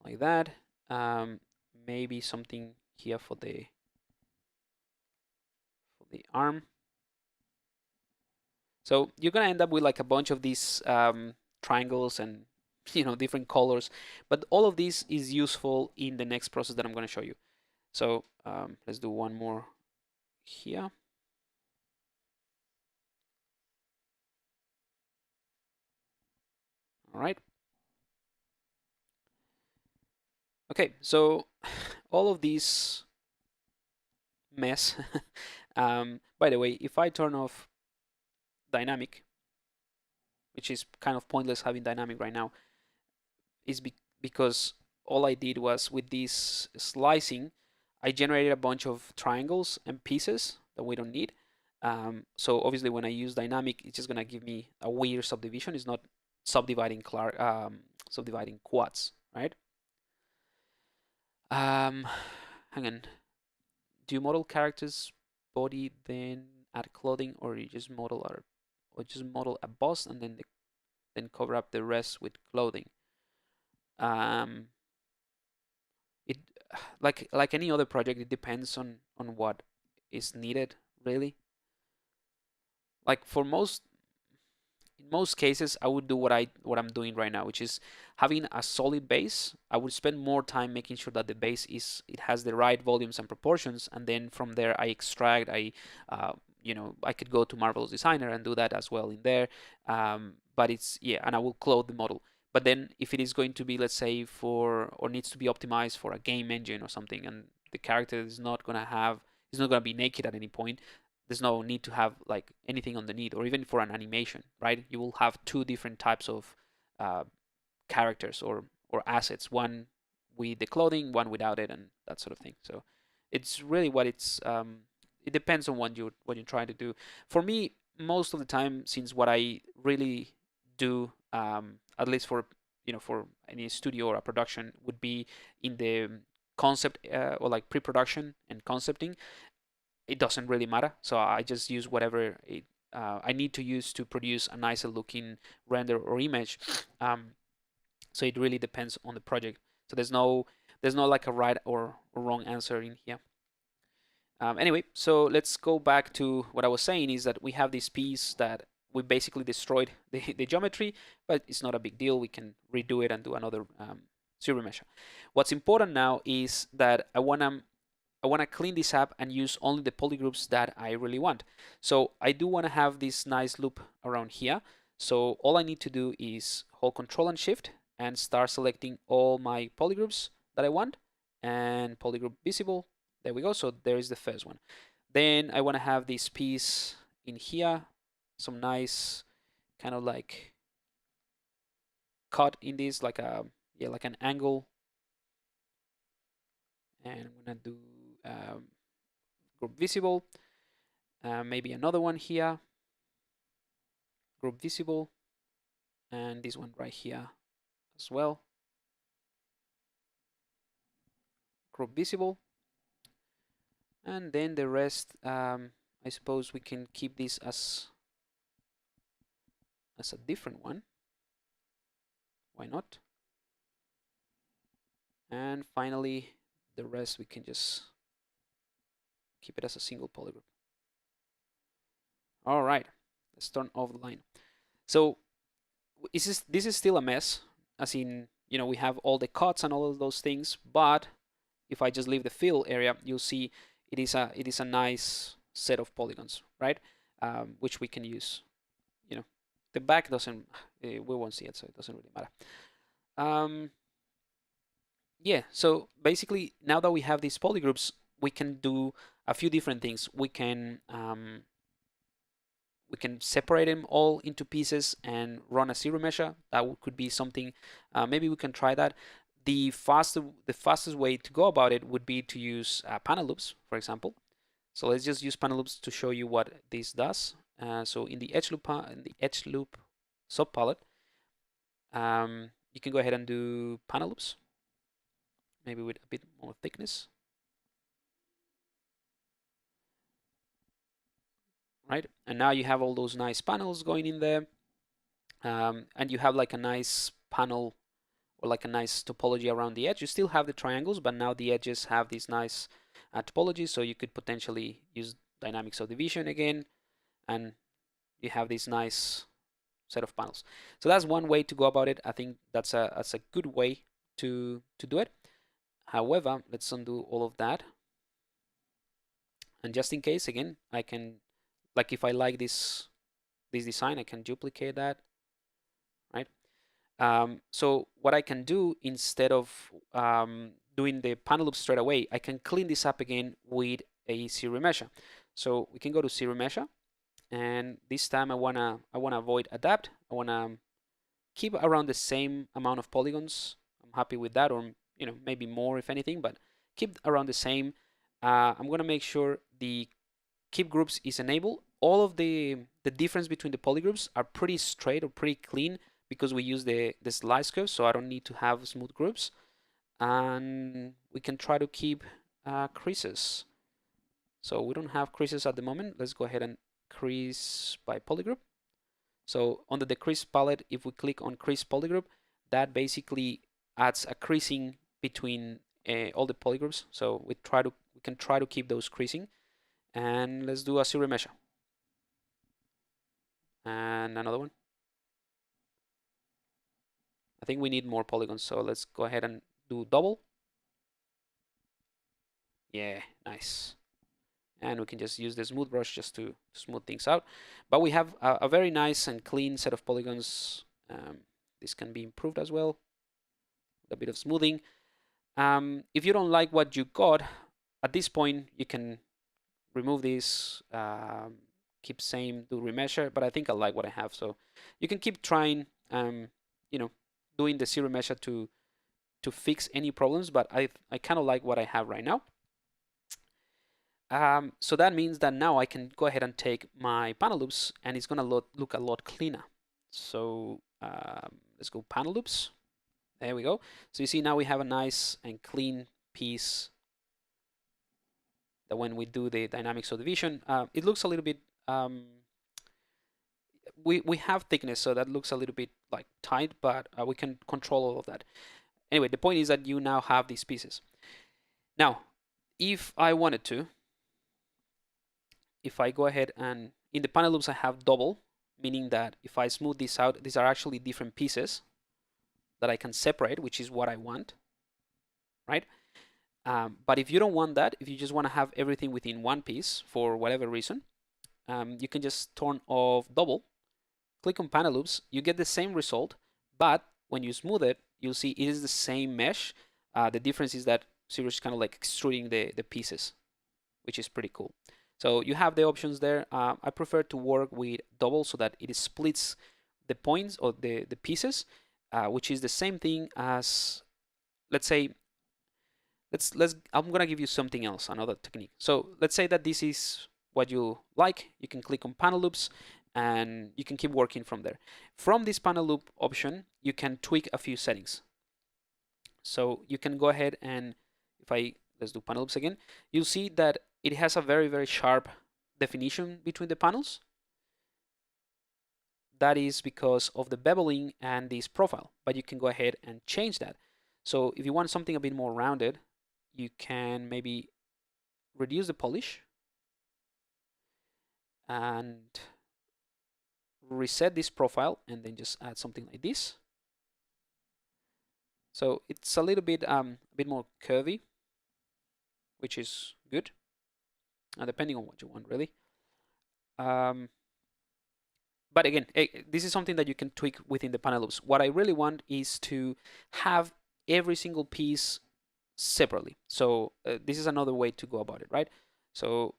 Like that. Maybe something here for the arm. So you're gonna end up with like a bunch of these triangles and different colors. But all of this is useful in the next process that I'm going to show you. So let's do one more here. All right. Okay, so all of these mess. By the way, if I turn off dynamic, which is kind of pointless having dynamic right now, is because all I did was with this slicing, I generated a bunch of triangles and pieces that we don't need. So obviously when I use dynamic, it's just gonna give me a weird subdivision. It's not subdividing subdividing quads, right? Hang on. Do you model characters body then add clothing, or you just model a bust and then cover up the rest with clothing? Um, it like any other project, it depends on what is needed, really. Like in most cases, I would do what I'm doing right now, which is having a solid base. I would spend more time making sure that the base it has the right volumes and proportions, and then from there I extract. Uh, I could go to Marvel's Designer and do that as well in there. But it's yeah, and I will clothe the model. But then if it is going to be, let's say, or needs to be optimized for a game engine or something, and the character is not gonna be naked at any point, there's no need to have like anything underneath, or even for an animation, right? You will have two different types of uh, characters or assets, one with the clothing, one without it, and that sort of thing. So it's really it depends on what you're trying to do. For me, most of the time, since what I really do, at least for any studio or a production, would be in the concept or like pre-production and concepting, it doesn't really matter. So I just use whatever I need to use to produce a nicer looking render or image. So it really depends on the project. So there's no like a right or wrong answer in here. Anyway, so let's go back to what I was saying, is that we have this piece that we basically destroyed the geometry, but it's not a big deal. We can redo it and do another ZBrush. What's important now is that I want to clean this up and use only the polygroups that I really want. So I do want to have this nice loop around here. So all I need to do is hold Control and Shift and start selecting all my polygroups that I want, and polygroup visible. There we go. So there is the first one. Then I want to have this piece in here, some nice kind of like cut in this, like like an angle. And I'm gonna do group visible. Maybe another one here, group visible, and this one right here as well, group visible. And then the rest, I suppose we can keep this as a different one. Why not? And finally, the rest we can just keep it as a single polygroup. All right, let's turn off the line. So this is still a mess, as in, we have all the cuts and all of those things, but if I just leave the fill area, you'll see it is a nice set of polygons, right? Which we can use. The back doesn't, we won't see it, so it doesn't really matter. Yeah, so basically now that we have these polygroups, we can do a few different things. We can separate them all into pieces and run a ZBrush. That could be something. Maybe we can try that. The fastest way to go about it would be to use panel loops, for example. So let's just use panel loops to show you what this does. So in the edge loop subpalette, you can go ahead and do panel loops, maybe with a bit more thickness. Right, and now you have all those nice panels going in there, and you have like a nice panel or like a nice topology around the edge. You still have the triangles, but now the edges have this nice topology, so you could potentially use dynamic subdivision again, and you have this nice set of panels. So that's one way to go about it. I think that's a good way to do it. However, let's undo all of that. And just in case, again, I can, like if I like this design, I can duplicate that, right? So what I can do instead of doing the panel loop straight away, I can clean this up again with a zero measure. So we can go to zero measure, and this time I wanna avoid adapt. I wanna keep around the same amount of polygons. I'm happy with that, or maybe more if anything, but keep around the same. I'm gonna make sure the keep groups is enabled. All of the difference between the polygroups are pretty straight or pretty clean because we use the slice curve, so I don't need to have smooth groups. And we can try to keep creases. So we don't have creases at the moment. Let's go ahead and crease by polygroup. So under the crease palette, if we click on crease polygroup, that basically adds a creasing between all the polygroups. So we can try to keep those creasing. And let's do a zero measure. And another one. I think we need more polygons, so let's go ahead and do double. Yeah, nice. And we can just use the smooth brush just to smooth things out. But we have a very nice and clean set of polygons. This can be improved as well. A bit of smoothing. If you don't like what you got, at this point, you can remove this, keep same, do remeasure, but I think I like what I have. So you can keep trying, doing the zero measure to fix any problems, but I kind of like what I have right now. So that means that now I can go ahead and take my panel loops, and it's gonna look a lot cleaner. So let's go panel loops. There we go. So you see now we have a nice and clean piece that when we do the dynamic subdivision, it looks a little bit, we have thickness, so that looks a little bit like tight, but we can control all of that. Anyway, the point is that you now have these pieces. Now, if I wanted to, if I go ahead and in the panel loops I have double, meaning that if I smooth this out, these are actually different pieces that I can separate, which is what I want, right? But if you don't want that, if you just want to have everything within one piece for whatever reason, you can just turn off double, click on panel loops, you get the same result, but when you smooth it, you'll see it is the same mesh. The difference is that ZBrush is kind of like extruding the pieces, which is pretty cool. So you have the options there. I prefer to work with double so that it splits the points or the pieces, which is the same thing as, let's say, I'm gonna give you something else, another technique. So let's say that this is what you like. You can click on panel loops and you can keep working from there. From this panel loop option, you can tweak a few settings. So you can go ahead and let's do panel loops again. You'll see that it has a very, very sharp definition between the panels. That is because of the beveling and this profile, but you can go ahead and change that. So if you want something a bit more rounded, you can maybe reduce the polish and reset this profile and then just add something like this. So it's a little bit more curvy, which is good, depending on what you want, really. But again, this is something that you can tweak within the panel loops. What I really want is to have every single piece separately. So this is another way to go about it, right? So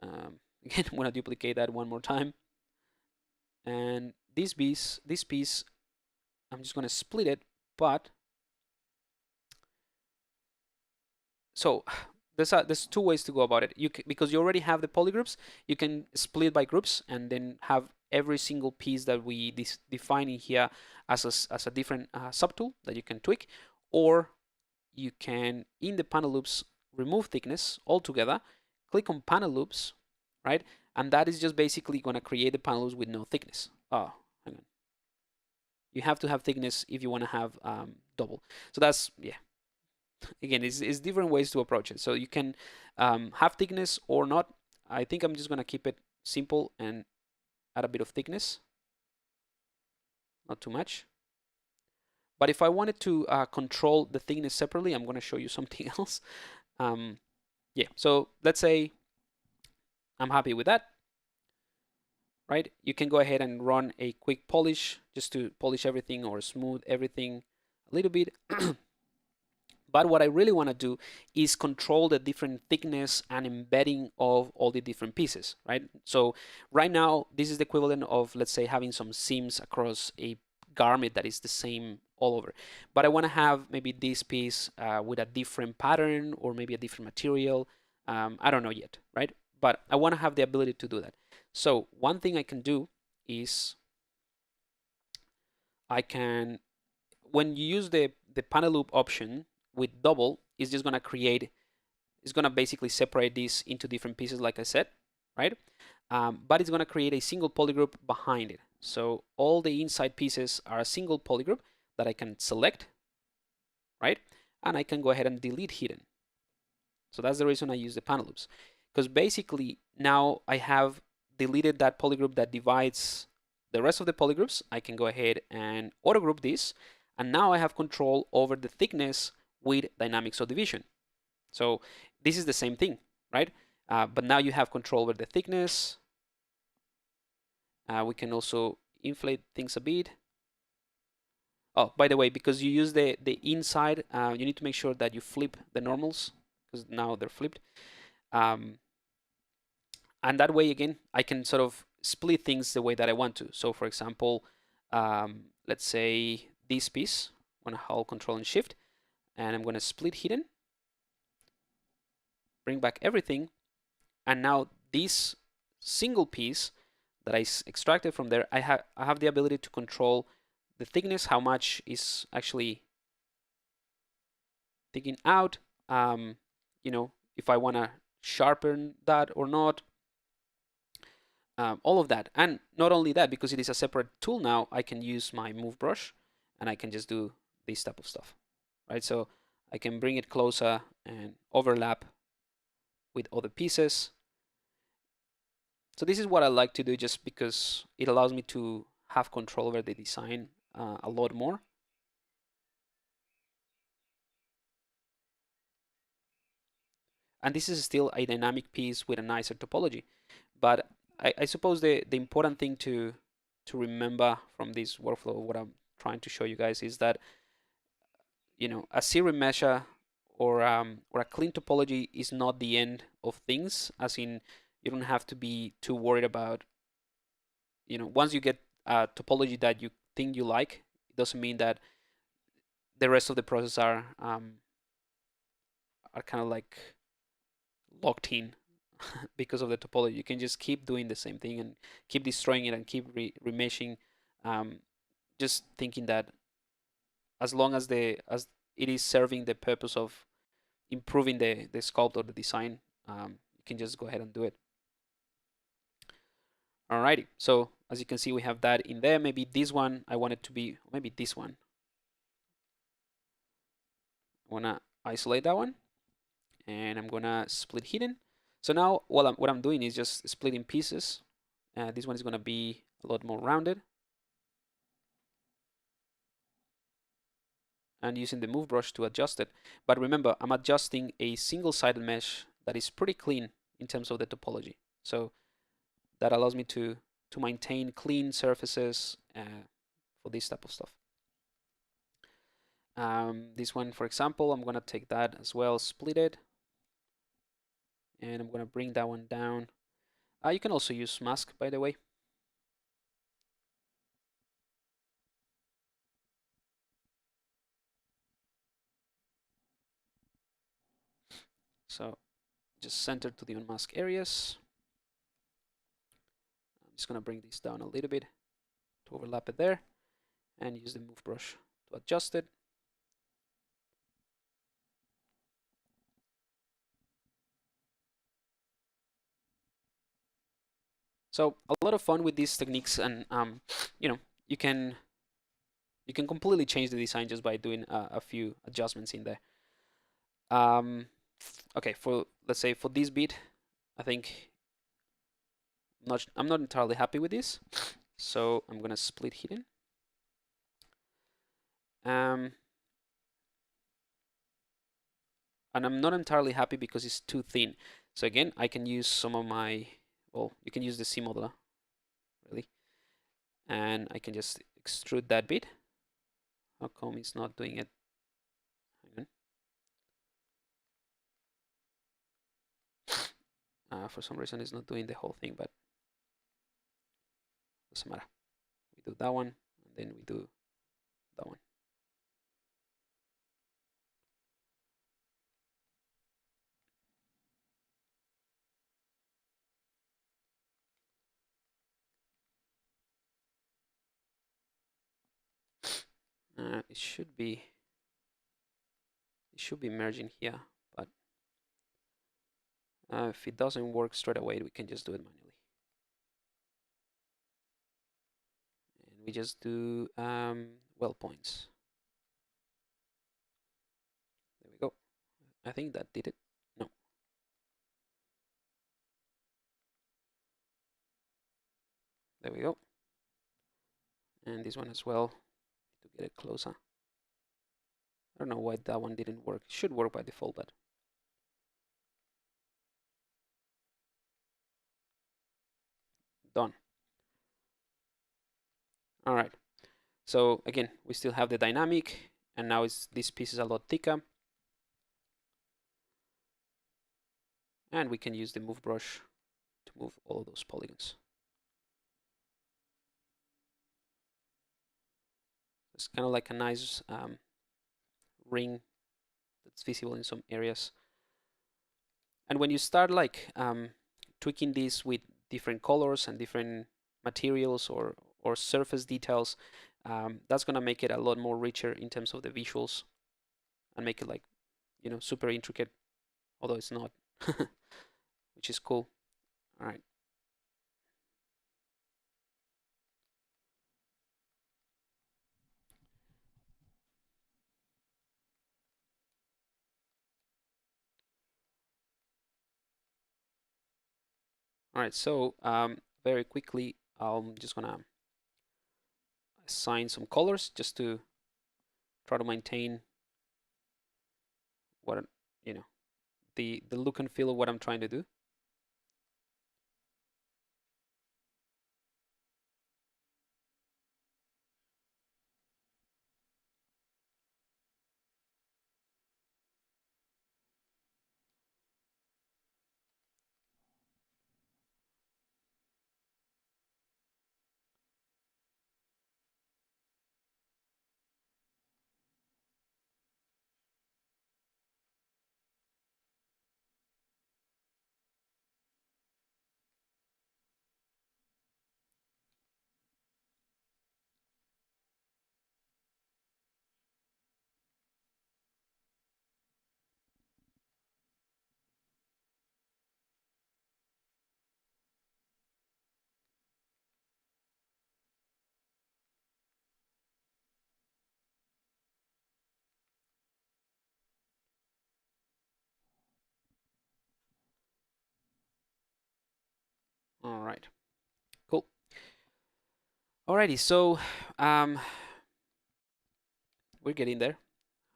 again, I'm gonna duplicate that one more time. And this piece, I'm just gonna split it, but so there's two ways to go about it. Because you already have the polygroups, you can split by groups and then have every single piece that we define in here as a different subtool that you can tweak, or you can, in the panel loops, remove thickness altogether, click on panel loops, right? And that is just basically going to create the panel loops with no thickness. Oh, hang on. You have to have thickness if you want to have double. So that's, yeah. Again, it's different ways to approach it. So you can have thickness or not. I think I'm just going to keep it simple and add a bit of thickness. not too much. But if I wanted to control the thickness separately, I'm going to show you something else. Yeah, so let's say I'm happy with that, right? You can go ahead and run a quick polish just to polish everything or smooth everything a little bit. But what I really want to do is control the different thickness and embedding of all the different pieces, right? So right now, this is the equivalent of, let's say, having some seams across a garment that is the same all over. But I want to have maybe this piece with a different pattern or maybe a different material. I don't know yet, right? But I want to have the ability to do that. So one thing I can do is I can, when you use the panel loop option with double, it's just gonna create, it's gonna basically separate this into different pieces, like I said, right? But it's gonna create a single polygroup behind it. So all the inside pieces are a single polygroup that I can select, right? And I can go ahead and delete hidden. So that's the reason I use the panel loops, because basically now I have deleted that polygroup that divides the rest of the polygroups. I can go ahead and auto group this, and now I have control over the thickness with dynamic subdivision. So this is the same thing, right? But now you have control over the thickness. We can also inflate things a bit. Oh, by the way, because you use the inside, you need to make sure that you flip the normals, because now they're flipped. And that way, again, I can sort of split things the way that I want to. So for example, let's say this piece, I'm gonna hold Control and Shift, and I'm gonna split hidden, bring back everything, and now this single piece that I extracted from there, I have the ability to control the thickness, how much is actually sticking out, you know, if I want to sharpen that or not, all of that. And not only that, because it is a separate tool now, I can use my move brush and I can just do this type of stuff, right? So I can bring it closer and overlap with other pieces. So this is what I like to do, just because it allows me to have control over the design a lot more. And this is still a dynamic piece with a nicer topology. But I suppose the important thing to remember from this workflow, what I'm trying to show you guys, is that, you know, a zero measure or a clean topology is not the end of things. As in, you don't have to be too worried about, you know, once you get a topology that you think you like, it doesn't mean that the rest of the process are kind of like locked in because of the topology. You can just keep doing the same thing and keep destroying it and keep remeshing, just thinking that as long as it is serving the purpose of improving the sculpt or the design, you can just go ahead and do it. Alrighty, so as you can see, we have that in there. Maybe this one I want it to be, maybe this one. I wanna isolate that one, and I'm gonna split hidden. So now what I'm doing is just splitting pieces. This one is gonna be a lot more rounded. And using the move brush to adjust it. But remember, I'm adjusting a single-sided mesh that is pretty clean in terms of the topology. So that allows me to maintain clean surfaces for this type of stuff. This one, for example, I'm gonna take that as well, split it, and I'm gonna bring that one down. You can also use mask, by the way. So just center to the unmask areas. I'm just gonna bring this down a little bit to overlap it there, and use the move brush to adjust it. So a lot of fun with these techniques, and you know, you can completely change the design just by doing a few adjustments in there. Okay, for let's say for this bit, I think I'm not entirely happy with this, so I'm gonna split hidden. And I'm not entirely happy because it's too thin. So again, I can use some of my, well, you can use the C modeler, really. And I can just extrude that bit. How come it's not doing it? Hang on. For some reason, it's not doing the whole thing, but doesn't matter. We do that one, and then we do that one. It should be merging here, but if it doesn't work straight away, we can just do it manually. And we just do well points. There we go. I think that did it. No. There we go. And this one as well, to get it closer. I don't know why that one didn't work. It should work by default, but done. All right. So again, we still have the dynamic, and now this piece is a lot thicker. And we can use the move brush to move all of those polygons. It's kind of like a nice ring that's visible in some areas. And when you start like tweaking this with different colors and different materials or surface details, that's gonna make it a lot more richer in terms of the visuals and make it like, you know, super intricate, although it's not, which is cool. All right. All right, so very quickly, I'm just gonna assign some colors just to try to maintain what, you know, the look and feel of what I'm trying to do. All right, cool. Alrighty, so we're getting there.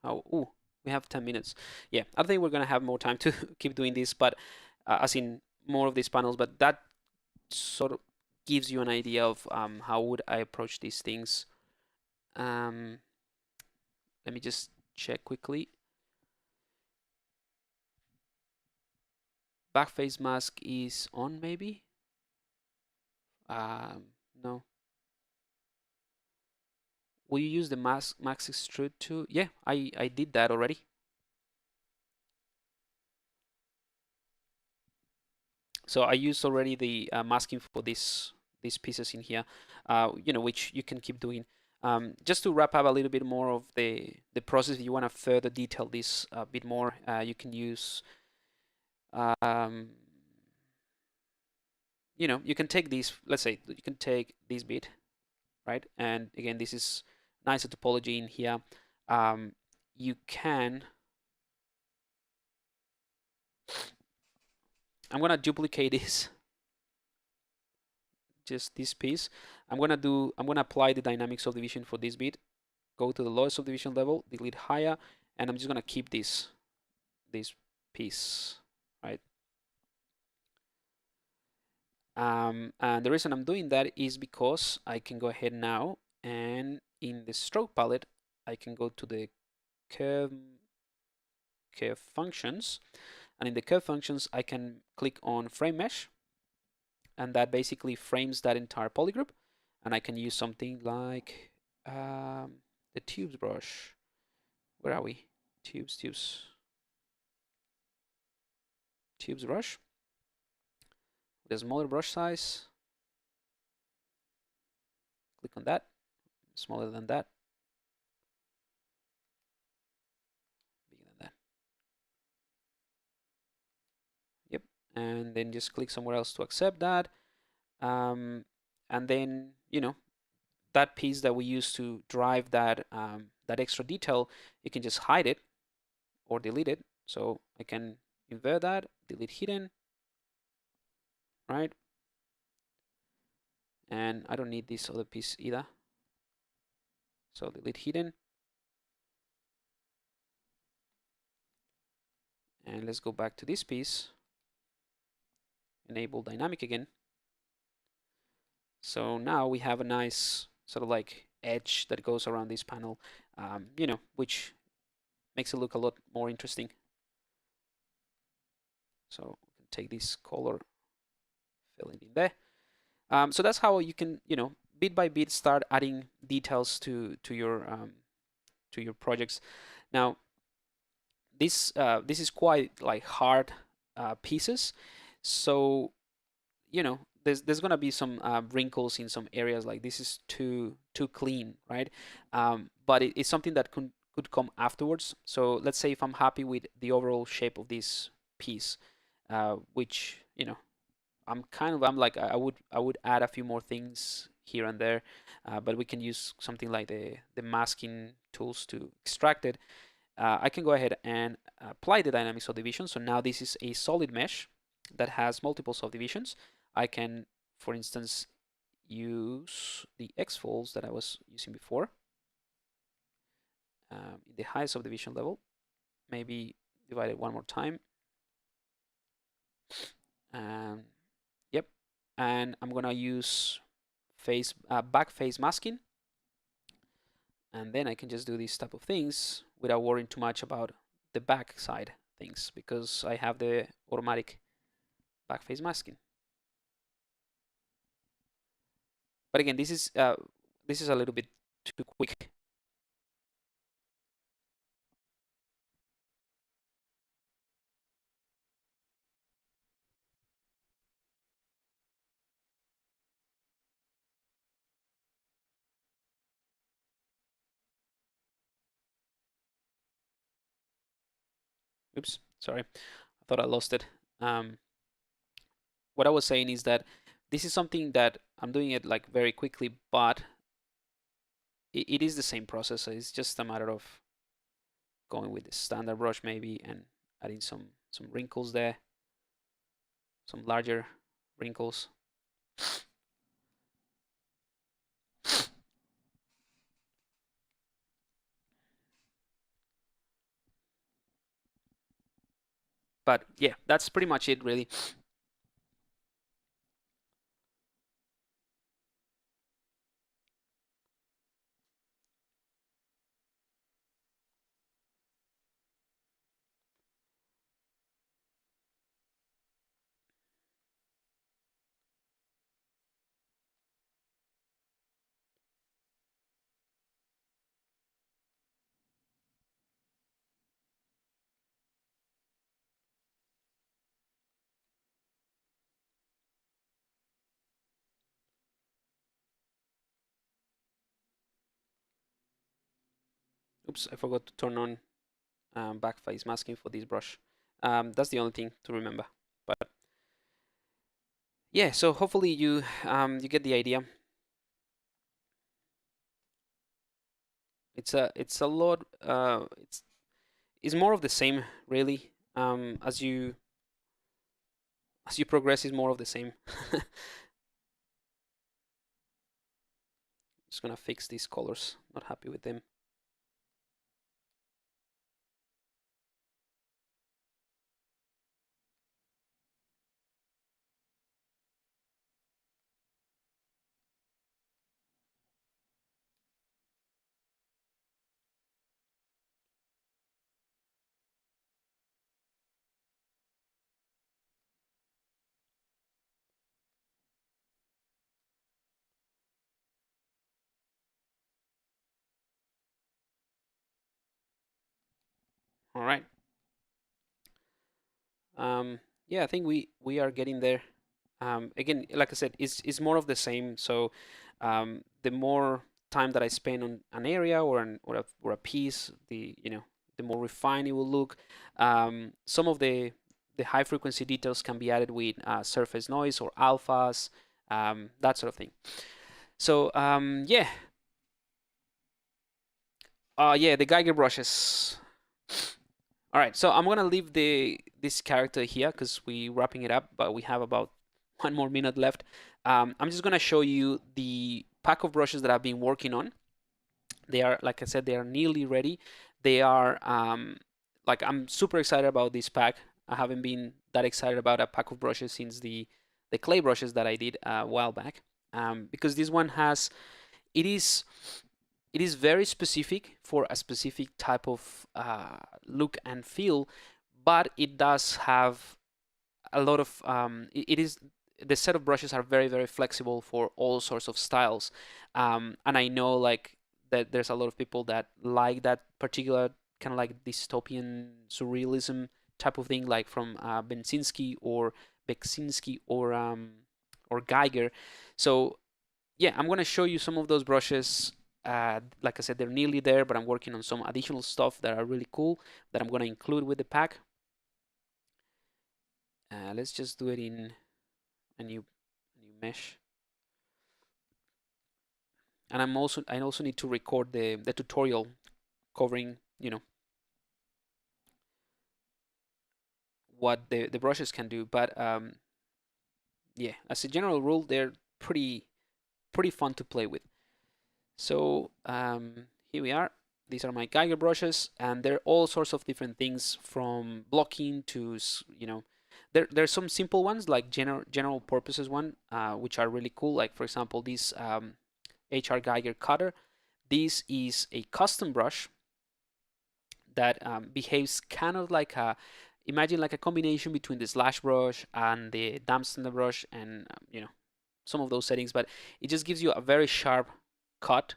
Oh, ooh, we have 10 minutes. Yeah, I think we're gonna have more time to keep doing this, but as in more of these panels, but that sort of gives you an idea of how would I approach these things. Let me just check quickly. Backface mask is on, maybe? No. Will you use the mask extrude too? Yeah, I did that already. So I used already the masking for these pieces in here, you know, which you can keep doing. Just to wrap up a little bit more of the process, if you want to further detail this a bit more, you can use, you know, you can take these, let's say, you can take this bit, right? And again, this is nice topology in here. You can, I'm gonna duplicate this, just this piece. I'm gonna apply the dynamics of the vision for this bit, go to the lowest subdivision level, delete higher, and I'm just gonna keep this piece, right? And the reason I'm doing that is because I can go ahead now and in the stroke palette, I can go to the curve functions, and in the curve functions, I can click on frame mesh, and that basically frames that entire polygroup, and I can use something like the tubes brush. Where are we? Tubes brush with a smaller brush size. Click on that, smaller than that, bigger than that. Yep, and then just click somewhere else to accept that. And then, you know, that piece that we use to drive that that extra detail, you can just hide it or delete it. So I can invert that, delete hidden, right? And I don't need this other piece either. So delete hidden. And let's go back to this piece. Enable dynamic again. So now we have a nice sort of like edge that goes around this panel, you know, which makes it look a lot more interesting. So take this color, fill it in there. So that's how you can, you know, bit by bit start adding details to your projects. Now, this is quite like hard pieces, so you know there's gonna be some wrinkles in some areas. Like this is too clean, right? But it's something that could come afterwards. So let's say if I'm happy with the overall shape of this piece, which you know I'm like I would add a few more things here and there, but we can use something like the masking tools to extract it. I can go ahead and apply the dynamic subdivision. So now this is a solid mesh that has multiple subdivisions. I can, for instance, use the X folds that I was using before in the high subdivision level. Maybe divide it one more time. Yep, and I'm gonna use back face masking, and then I can just do these type of things without worrying too much about the back side things because I have the automatic back face masking. But again, this is a little bit too quick. Oops, sorry. I thought I lost it. What I was saying is that this is something that I'm doing it like very quickly, but it is the same process. So it's just a matter of going with the standard brush maybe and adding some wrinkles there, some larger wrinkles. But yeah, that's pretty much it really. Oops, I forgot to turn on back face masking for this brush. That's the only thing to remember. But yeah, so hopefully you you get the idea. It's a lot. It's more of the same really. As you progress, is more of the same. Just gonna fix these colors. Not happy with them. All right. Yeah, I think we are getting there. Again, like I said, it's more of the same. So the more time that I spend on an area or a piece, the more refined it will look. Some of the high frequency details can be added with surface noise or alphas, that sort of thing. So yeah, the Geiger brushes. All right, so I'm gonna leave this character here because we're wrapping it up, but we have about 1 more minute left. I'm just gonna show you the pack of brushes that I've been working on. They are, like I said, they are nearly ready. They are like I'm super excited about this pack. I haven't been that excited about a pack of brushes since the clay brushes that I did a while back. Because this one has it is it is very specific for a specific type of look and feel, but it does have a lot of it is the set of brushes are very flexible for all sorts of styles, and I know like that there's a lot of people that like that particular kind of like dystopian surrealism type of thing, like from Bensinski or Beksinski or Geiger. So yeah, I'm gonna show you some of those brushes. Like I said, they're nearly there, but I'm working on some additional stuff that are really cool that I'm gonna include with the pack. Let's just do it in a new mesh. And I also need to record the tutorial covering what the brushes can do. But yeah, as a general rule, they're pretty fun to play with. So here we are. These are my Geiger brushes, and they're all sorts of different things from blocking to there's some simple ones like general purposes one, which are really cool. Like for example, this HR Geiger cutter. This is a custom brush that behaves kind of like imagine like a combination between the slash brush and the damp standard brush and some of those settings, but it just gives you a very sharp cut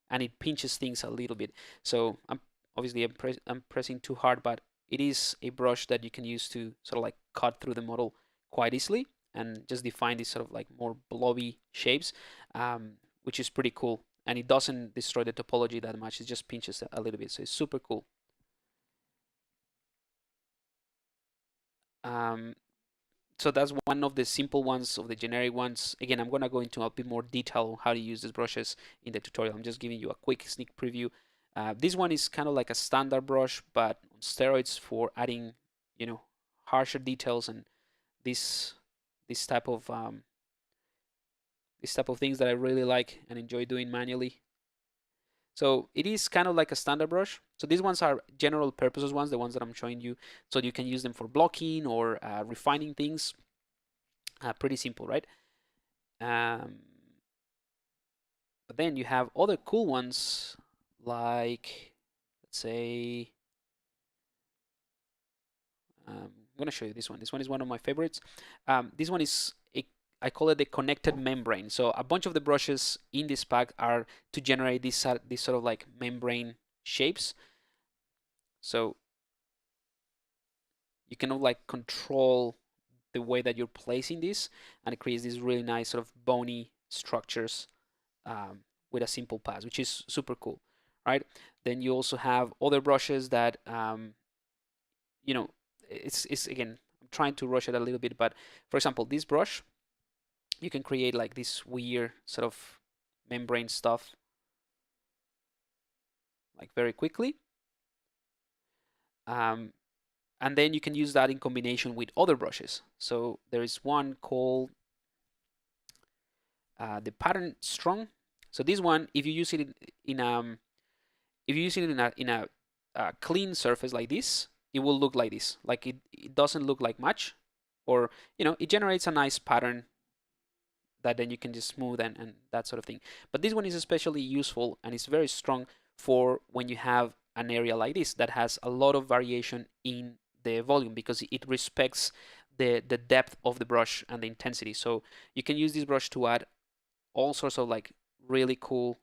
and it pinches things a little bit. So I'm pressing too hard, but it is a brush that you can use to sort of like cut through the model quite easily and just define these sort of like more blobby shapes, which is pretty cool. And it doesn't destroy the topology that much. It just pinches a little bit. So it's super cool. Um, so that's one of the simple ones, of the generic ones. Again, I'm going to go into a bit more detail on how to use these brushes in the tutorial. I'm just giving you a quick sneak preview. This one is kind of like a standard brush, but on steroids for adding, harsher details and this this type of things that I really like and enjoy doing manually. So it is kind of like a standard brush. So these ones are general purposes ones, the ones that I'm showing you. So you can use them for blocking or refining things. Pretty simple, right? Um, but then you have other cool ones like, let's say, I'm going to show you this one. This one is one of my favorites. This one is I call it the connected membrane. So a bunch of the brushes in this pack are to generate this sort of like membrane shapes. So you can like control the way that you're placing this, and it creates these really nice sort of bony structures with a simple pass, which is super cool, right? Then you also have other brushes that it's again, I'm trying to rush it a little bit, but for example, this brush, you can create like this weird sort of membrane stuff like very quickly. And then you can use that in combination with other brushes. So there is one called the pattern strong. So this one, if you use it if you use it in a clean surface like this, it will look like this. Like it doesn't look like much, or it generates a nice pattern that then you can just smooth and that sort of thing. But this one is especially useful and it's very strong for when you have an area like this that has a lot of variation in the volume, because it respects the depth of the brush and the intensity. So you can use this brush to add all sorts of like really cool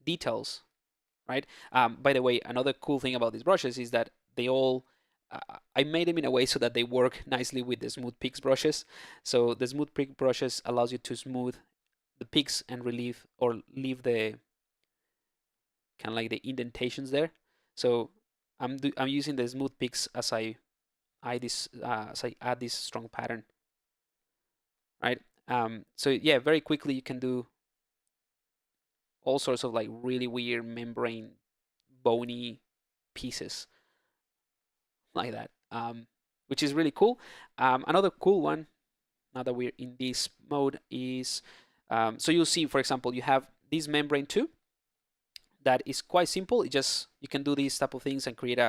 details, right? By the way, another cool thing about these brushes is that they all I made them in a way so that they work nicely with the smooth peaks brushes. So the smooth peak brushes allows you to smooth the peaks and relieve or leave the kind of like the indentations there. So I'm using the smooth peaks as as I add this strong pattern, right? So yeah, very quickly you can do all sorts of like really weird membrane bony pieces like that, which is really cool. Another cool one, now that we're in this mode, is so you'll see, for example, you have this membrane too that is quite simple. It just, you can do these type of things and create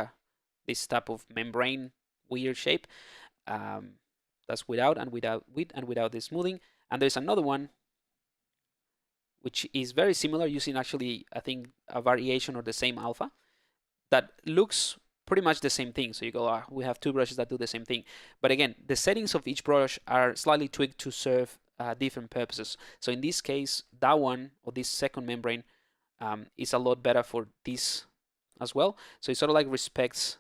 this type of membrane weird shape, that's without and without with and without the smoothing. And there's another one which is very similar, using actually I think a variation or the same alpha that looks pretty much the same thing. So you go, we have two brushes that do the same thing. But again, the settings of each brush are slightly tweaked to serve different purposes. So in this case, that one, or this second membrane, is a lot better for this as well. So it sort of like respects,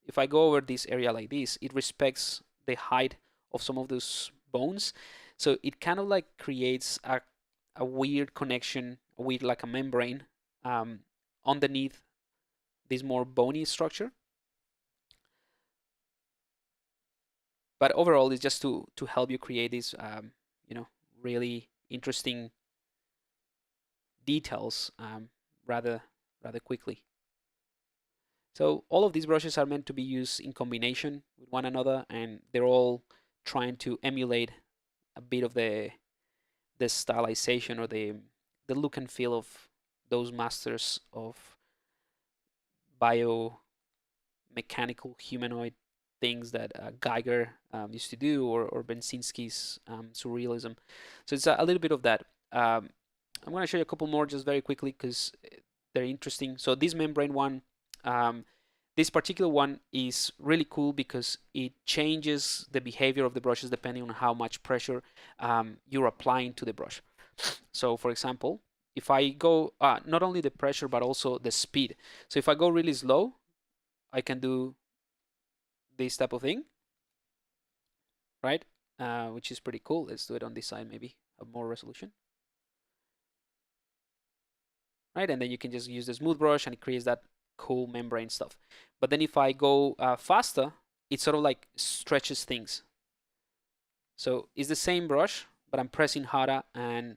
if I go over this area like this, it respects the height of some of those bones. So it kind of like creates a weird connection, like a membrane underneath this more bony structure. But overall, it's just to help you create these, really interesting details rather quickly. So all of these brushes are meant to be used in combination with one another, and they're all trying to emulate a bit of the stylization or the look and feel of those masters of biomechanical humanoid things that Geiger used to do, or Bensinski's surrealism. So it's a little bit of that. I'm going to show you a couple more just very quickly because they're interesting. So this membrane one, this particular one is really cool because it changes the behavior of the brushes depending on how much pressure you're applying to the brush. So for example, if I go, not only the pressure, but also the speed. So if I go really slow, I can do this type of thing, right? Which is pretty cool. Let's do it on this side, maybe have more resolution. Right, and then you can just use the smooth brush and it creates that cool membrane stuff. But then if I go faster, it sort of like stretches things. So it's the same brush, but I'm pressing harder and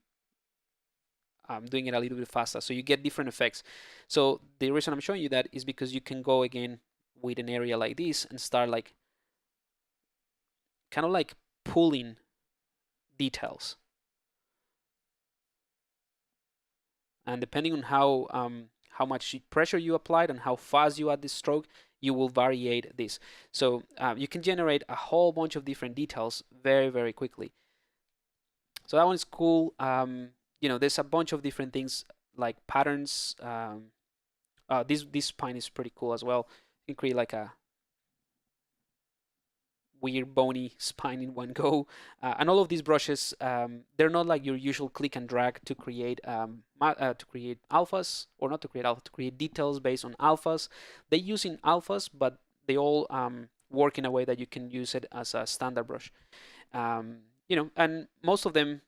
I'm doing it a little bit faster. So you get different effects. So the reason I'm showing you that is because you can go again with an area like this and start like kind of like pulling details. And depending on how much pressure you applied and how fast you add this stroke, you will variate this. So you can generate a whole bunch of different details very, very quickly. So that one is cool. There's a bunch of different things like patterns. This spine is pretty cool as well. You can create like a weird bony spine in one go. And all of these brushes, they're not like your usual click and drag to create alphas, or not to create alpha, to create details based on alphas. They use in alphas, but they all work in a way that you can use it as a standard brush. And most of them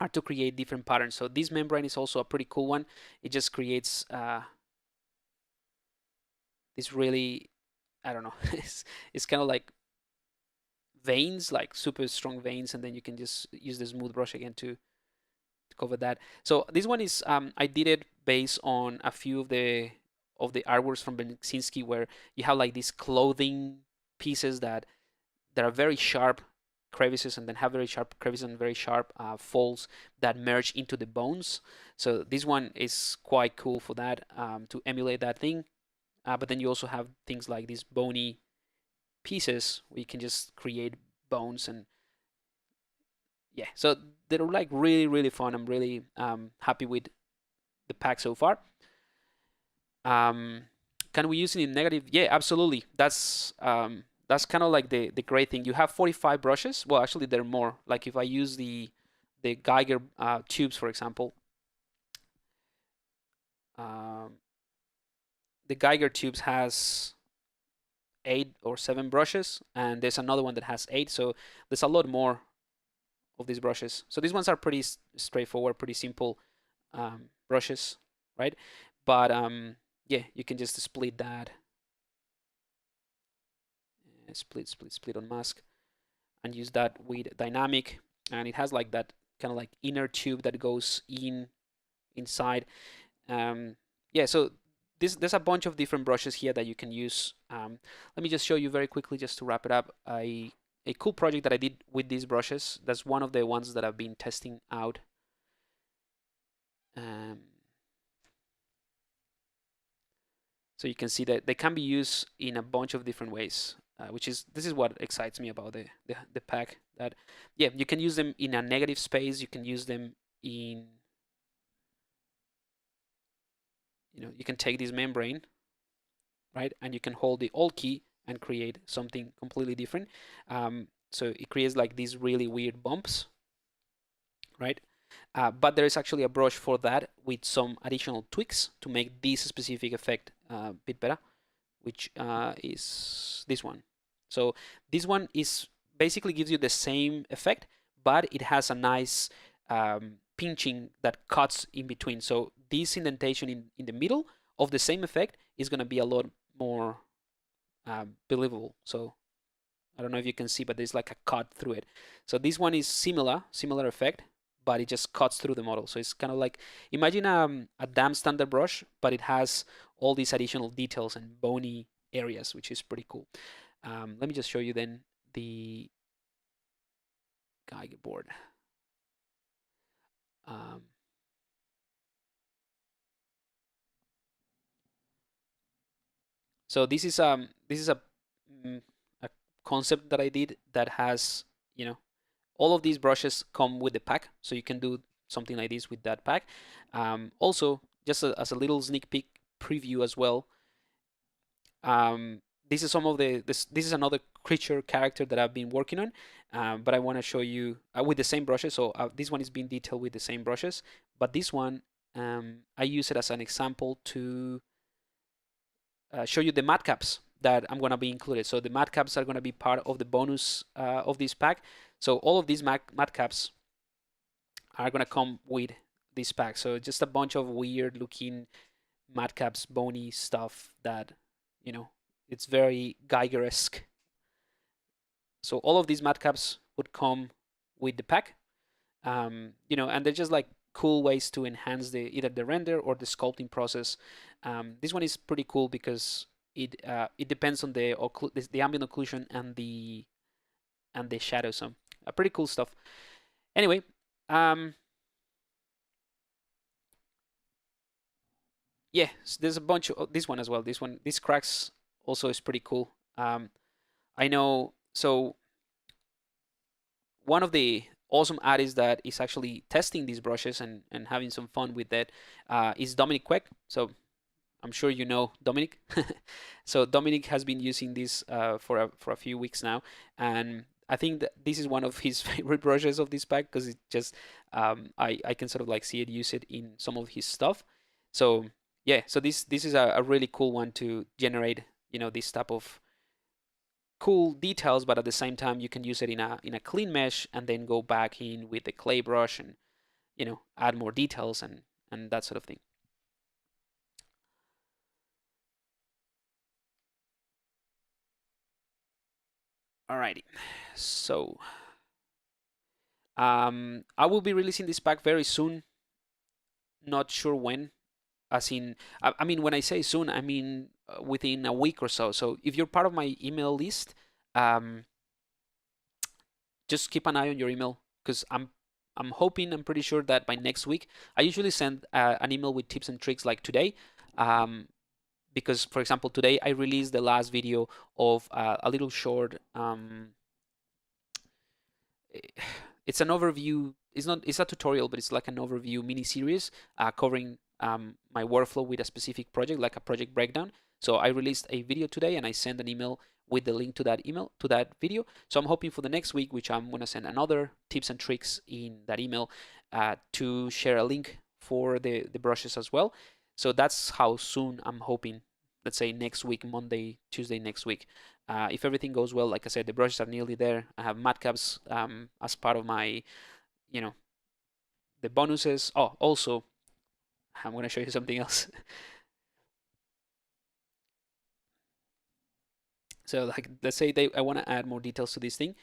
are to create different patterns. So this membrane is also a pretty cool one. It just creates this really, I don't know, it's kind of like veins, like super strong veins, and then you can just use the smooth brush again to cover that. So this one is I did it based on a few of the artworks from Bensinski, where you have like these clothing pieces that are very sharp crevices, and then have very sharp crevices and very sharp folds that merge into the bones. So this one is quite cool for that, to emulate that thing. But then you also have things like these bony pieces where you can just create bones, and yeah, so they're like really, really fun. I'm really happy with the pack so far. Can we use it in negative? Yeah, absolutely. That's kind of like the great thing. You have 45 brushes. Well, actually, there are more. Like if I use the Geiger tubes, for example, the Geiger tubes has 8 or 7 brushes, and there's another one that has 8. So there's a lot more of these brushes. So these ones are pretty straightforward, pretty simple brushes, right? But yeah, you can just split that, split on mask, and use that with dynamic. And it has like that kind of like inner tube that goes inside. Yeah, so there's a bunch of different brushes here that you can use. Let me just show you very quickly, just to wrap it up, a cool project that I did with these brushes. That's one of the ones that I've been testing out. So you can see that they can be used in a bunch of different ways, this is what excites me about the pack. That yeah, you can use them in a negative space. You can use them in, you can take this membrane, right, and you can hold the Alt key and create something completely different. So it creates like these really weird bumps, right? But there is actually a brush for that with some additional tweaks to make this specific effect a bit better, which is this one. So this one is basically gives you the same effect, but it has a nice pinching that cuts in between. So this indentation in the middle of the same effect is going to be a lot more believable. So I don't know if you can see, but there's like a cut through it. So this one is similar effect, but it just cuts through the model. So it's kind of like, imagine a damn standard brush, but it has all these additional details and bony areas, which is pretty cool. Let me just show you then the Geiger board. So this is a concept that I did that has, all of these brushes come with the pack, so you can do something like this with that pack. Also, just as a little sneak peek preview as well, this is some of this is another creature character that I've been working on, but I want to show you with the same brushes. So this one is being detailed with the same brushes, but this one I use it as an example to show you the matcaps that I'm going to be included. So the matcaps are going to be part of the bonus of this pack. So all of these matcaps are going to come with this pack. So just a bunch of weird looking matcaps, bony stuff that, it's very Geiger-esque. So all of these matcaps would come with the pack, and they're just like cool ways to enhance either the render or the sculpting process. This one is pretty cool because it depends on the ambient occlusion and the shadow. So pretty cool stuff. Anyway, yeah, so there's a bunch of this one as well. This cracks also is pretty cool. I know. So one of the awesome artists that is actually testing these brushes and having some fun with that is Dominic Queck. So I'm sure you know Dominic. So Dominic has been using this for a few weeks now, and I think that this is one of his favorite brushes of this pack because it just I can sort of like see it, use it in some of his stuff. So yeah, so this is a really cool one to generate this type of cool details, but at the same time you can use it in a clean mesh and then go back in with the clay brush and add more details and that sort of thing. Alrighty, so I will be releasing this pack very soon. Not sure when. As in, I mean, when I say soon, I mean within a week or so. So if you're part of my email list, just keep an eye on your email because I'm pretty sure that by next week, I usually send an email with tips and tricks like today. Because, for example, today I released the last video of a little short. It's an overview. It's a tutorial, but it's like an overview mini series covering my workflow with a specific project, like a project breakdown. So I released a video today, and I sent an email with the link to that video. So I'm hoping for the next week, which I'm gonna send another tips and tricks in that email to share a link for the brushes as well. So that's how soon I'm hoping. Let's say next week, Monday, Tuesday next week. If everything goes well, like I said, the brushes are nearly there. I have matcaps as part of my, you know, the bonuses. Oh, also, I'm gonna show you something else. So like, let's say I want to add more details to this thing.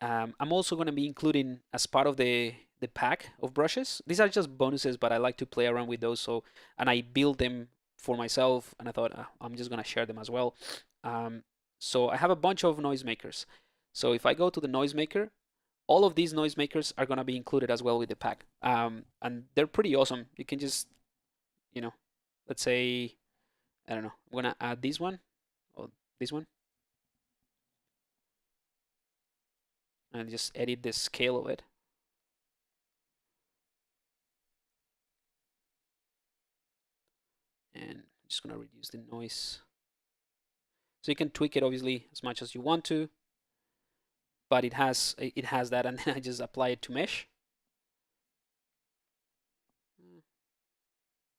I'm also going to be including as part of the pack of brushes. These are just bonuses, but I like to play around with those. So, and I build them for myself, and I thought I'm just going to share them as well. So I have a bunch of noisemakers. So if I go to the noisemaker, all of these noisemakers are going to be included as well with the pack. And they're pretty awesome. You can just, you know, let's say, I don't know, I'm going to add this one or this one and just edit the scale of it. And I'm just gonna reduce the noise. So you can tweak it obviously as much as you want to, but it has that, and then I just apply it to mesh.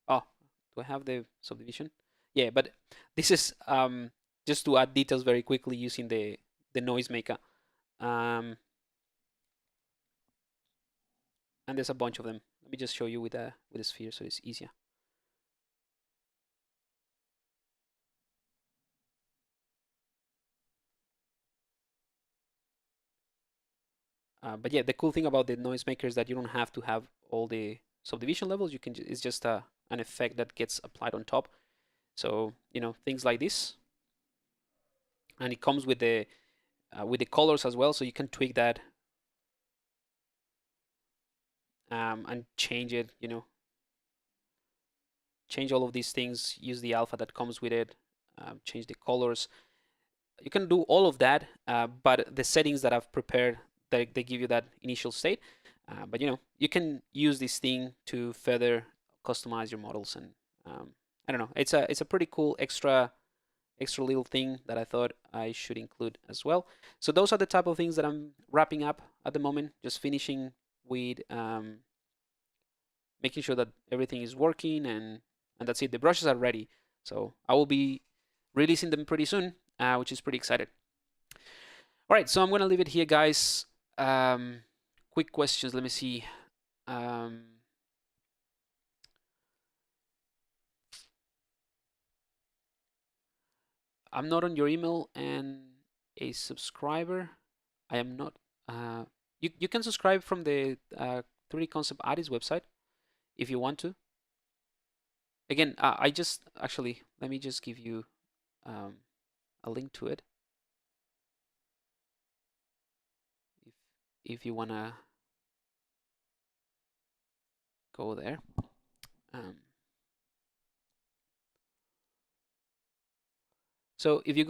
Oh, do I have the subdivision? Yeah, but this is just to add details very quickly using the noisemaker. And there's a bunch of them. Let me just show you with a sphere so it's easier. But yeah, the cool thing about the noisemaker is that you don't have to have all the subdivision levels. You can it's just an effect that gets applied on top. So things like this, and it comes with the colors as well. So you can tweak that and change it. Change all of these things. Use the alpha that comes with it. Change the colors. You can do all of that, but the settings that I've prepared, they give you that initial state. But you can use this thing to further customize your models, and I don't know. It's a pretty cool extra little thing that I thought I should include as well. So those are the type of things that I'm wrapping up at the moment. Just finishing with making sure that everything is working, and that's it. The brushes are ready, so I will be releasing them pretty soon, which is pretty excited. All right, so I'm gonna leave it here, guys. Quick questions. Let me see. I'm not on your email and a subscriber. I am not. You can subscribe from the 3D Concept Artist website if you want to. Again, I just actually let me just give you a link to it if you wanna go there. So if you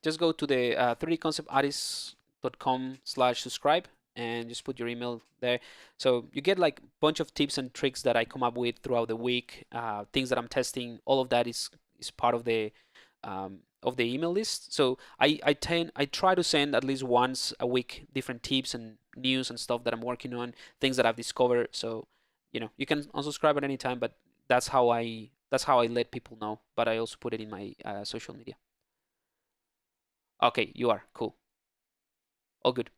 just go to the 3dconceptartist.com/subscribe and just put your email there. So you get like a bunch of tips and tricks that I come up with throughout the week, things that I'm testing. All of that is part of the email list. So I try to send at least once a week different tips and news and stuff that I'm working on, things that I've discovered. So you can unsubscribe at any time, but that's how I let people know. But I also put it in my social media. Okay, you are cool. All good.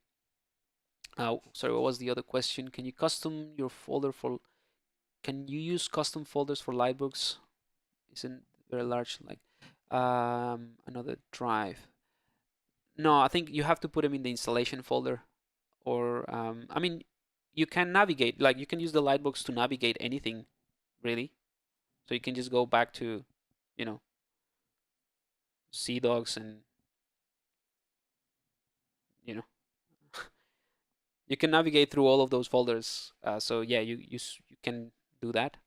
Sorry, what was the other question? Can you custom your folder for? Can you use custom folders for Lightbooks? Isn't very large like another drive? No, I think you have to put them in the installation folder, or I mean, you can navigate. Like you can use the Lightbooks to navigate anything, really. So you can just go back to, you know, CDocs and you know you can navigate through all of those folders. So yeah, you can do that.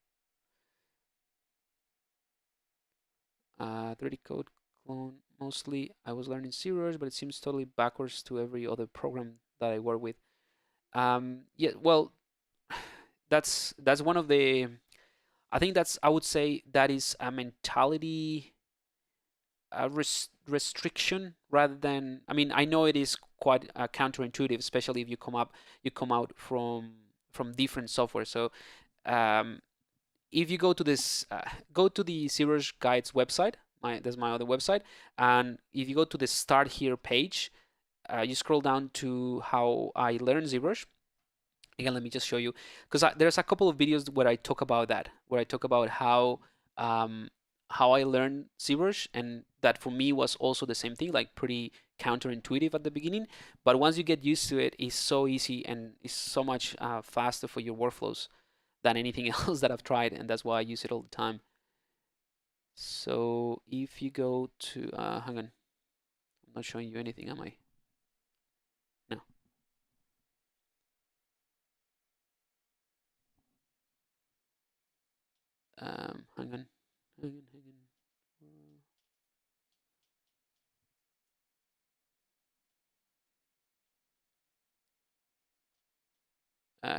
3D code clone mostly. I was learning ZBrush, but it seems totally backwards to every other program that I work with. Yeah, well, that's one of the. I think I would say that is a mentality restriction rather than. I mean, I know it is quite counterintuitive, especially if you come out from different software. So if you go to this, go to the ZBrush Guides website. That's my other website. And if you go to the Start Here page, you scroll down to how I learn ZBrush. Again, let me just show you, because there's a couple of videos where I talk about that, where I talk about how I learned ZBrush, and that for me was also the same thing, like pretty counterintuitive at the beginning. But once you get used to it, it's so easy and it's so much faster for your workflows than anything else that I've tried, and that's why I use it all the time. So if you go to, hang on, I'm not showing you anything, am I? No. Hang on.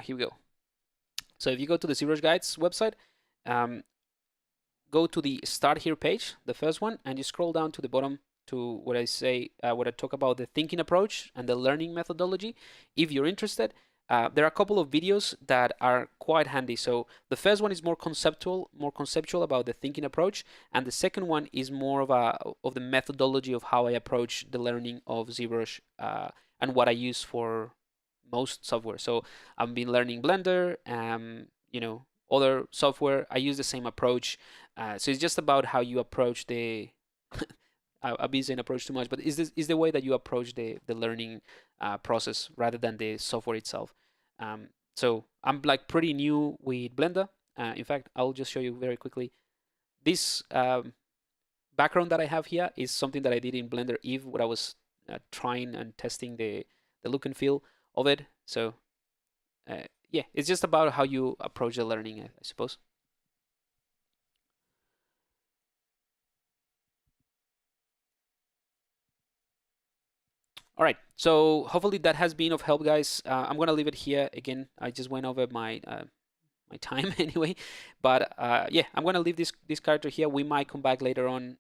Here we go. So if you go to the ZBrush Guides website, go to the Start Here page, the first one, and you scroll down to the bottom to what I say, what I talk about the thinking approach and the learning methodology. If you're interested, there are a couple of videos that are quite handy. So the first one is more conceptual about the thinking approach, and the second one is more of the methodology of how I approach the learning of ZBrush and what I use for most software. So I've been learning Blender, other software. I use the same approach. So it's just about how you approach the I've been saying approach too much, but is the way that you approach the learning process rather than the software itself. So I'm like pretty new with Blender. In fact, I'll just show you very quickly. This background that I have here is something that I did in Blender Eve, where I was trying and testing the look and feel of it. So yeah, it's just about how you approach the learning, I suppose. All right, so hopefully that has been of help, guys. I'm gonna leave it here. Again, I just went over my my time anyway, but yeah, I'm gonna leave this character here. We might come back later on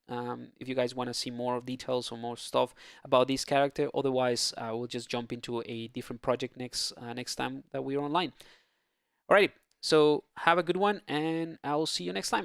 if you guys want to see more of details or more stuff about this character. Otherwise, we'll just jump into a different project next time that we're online. All right, so have a good one, and I'll see you next time.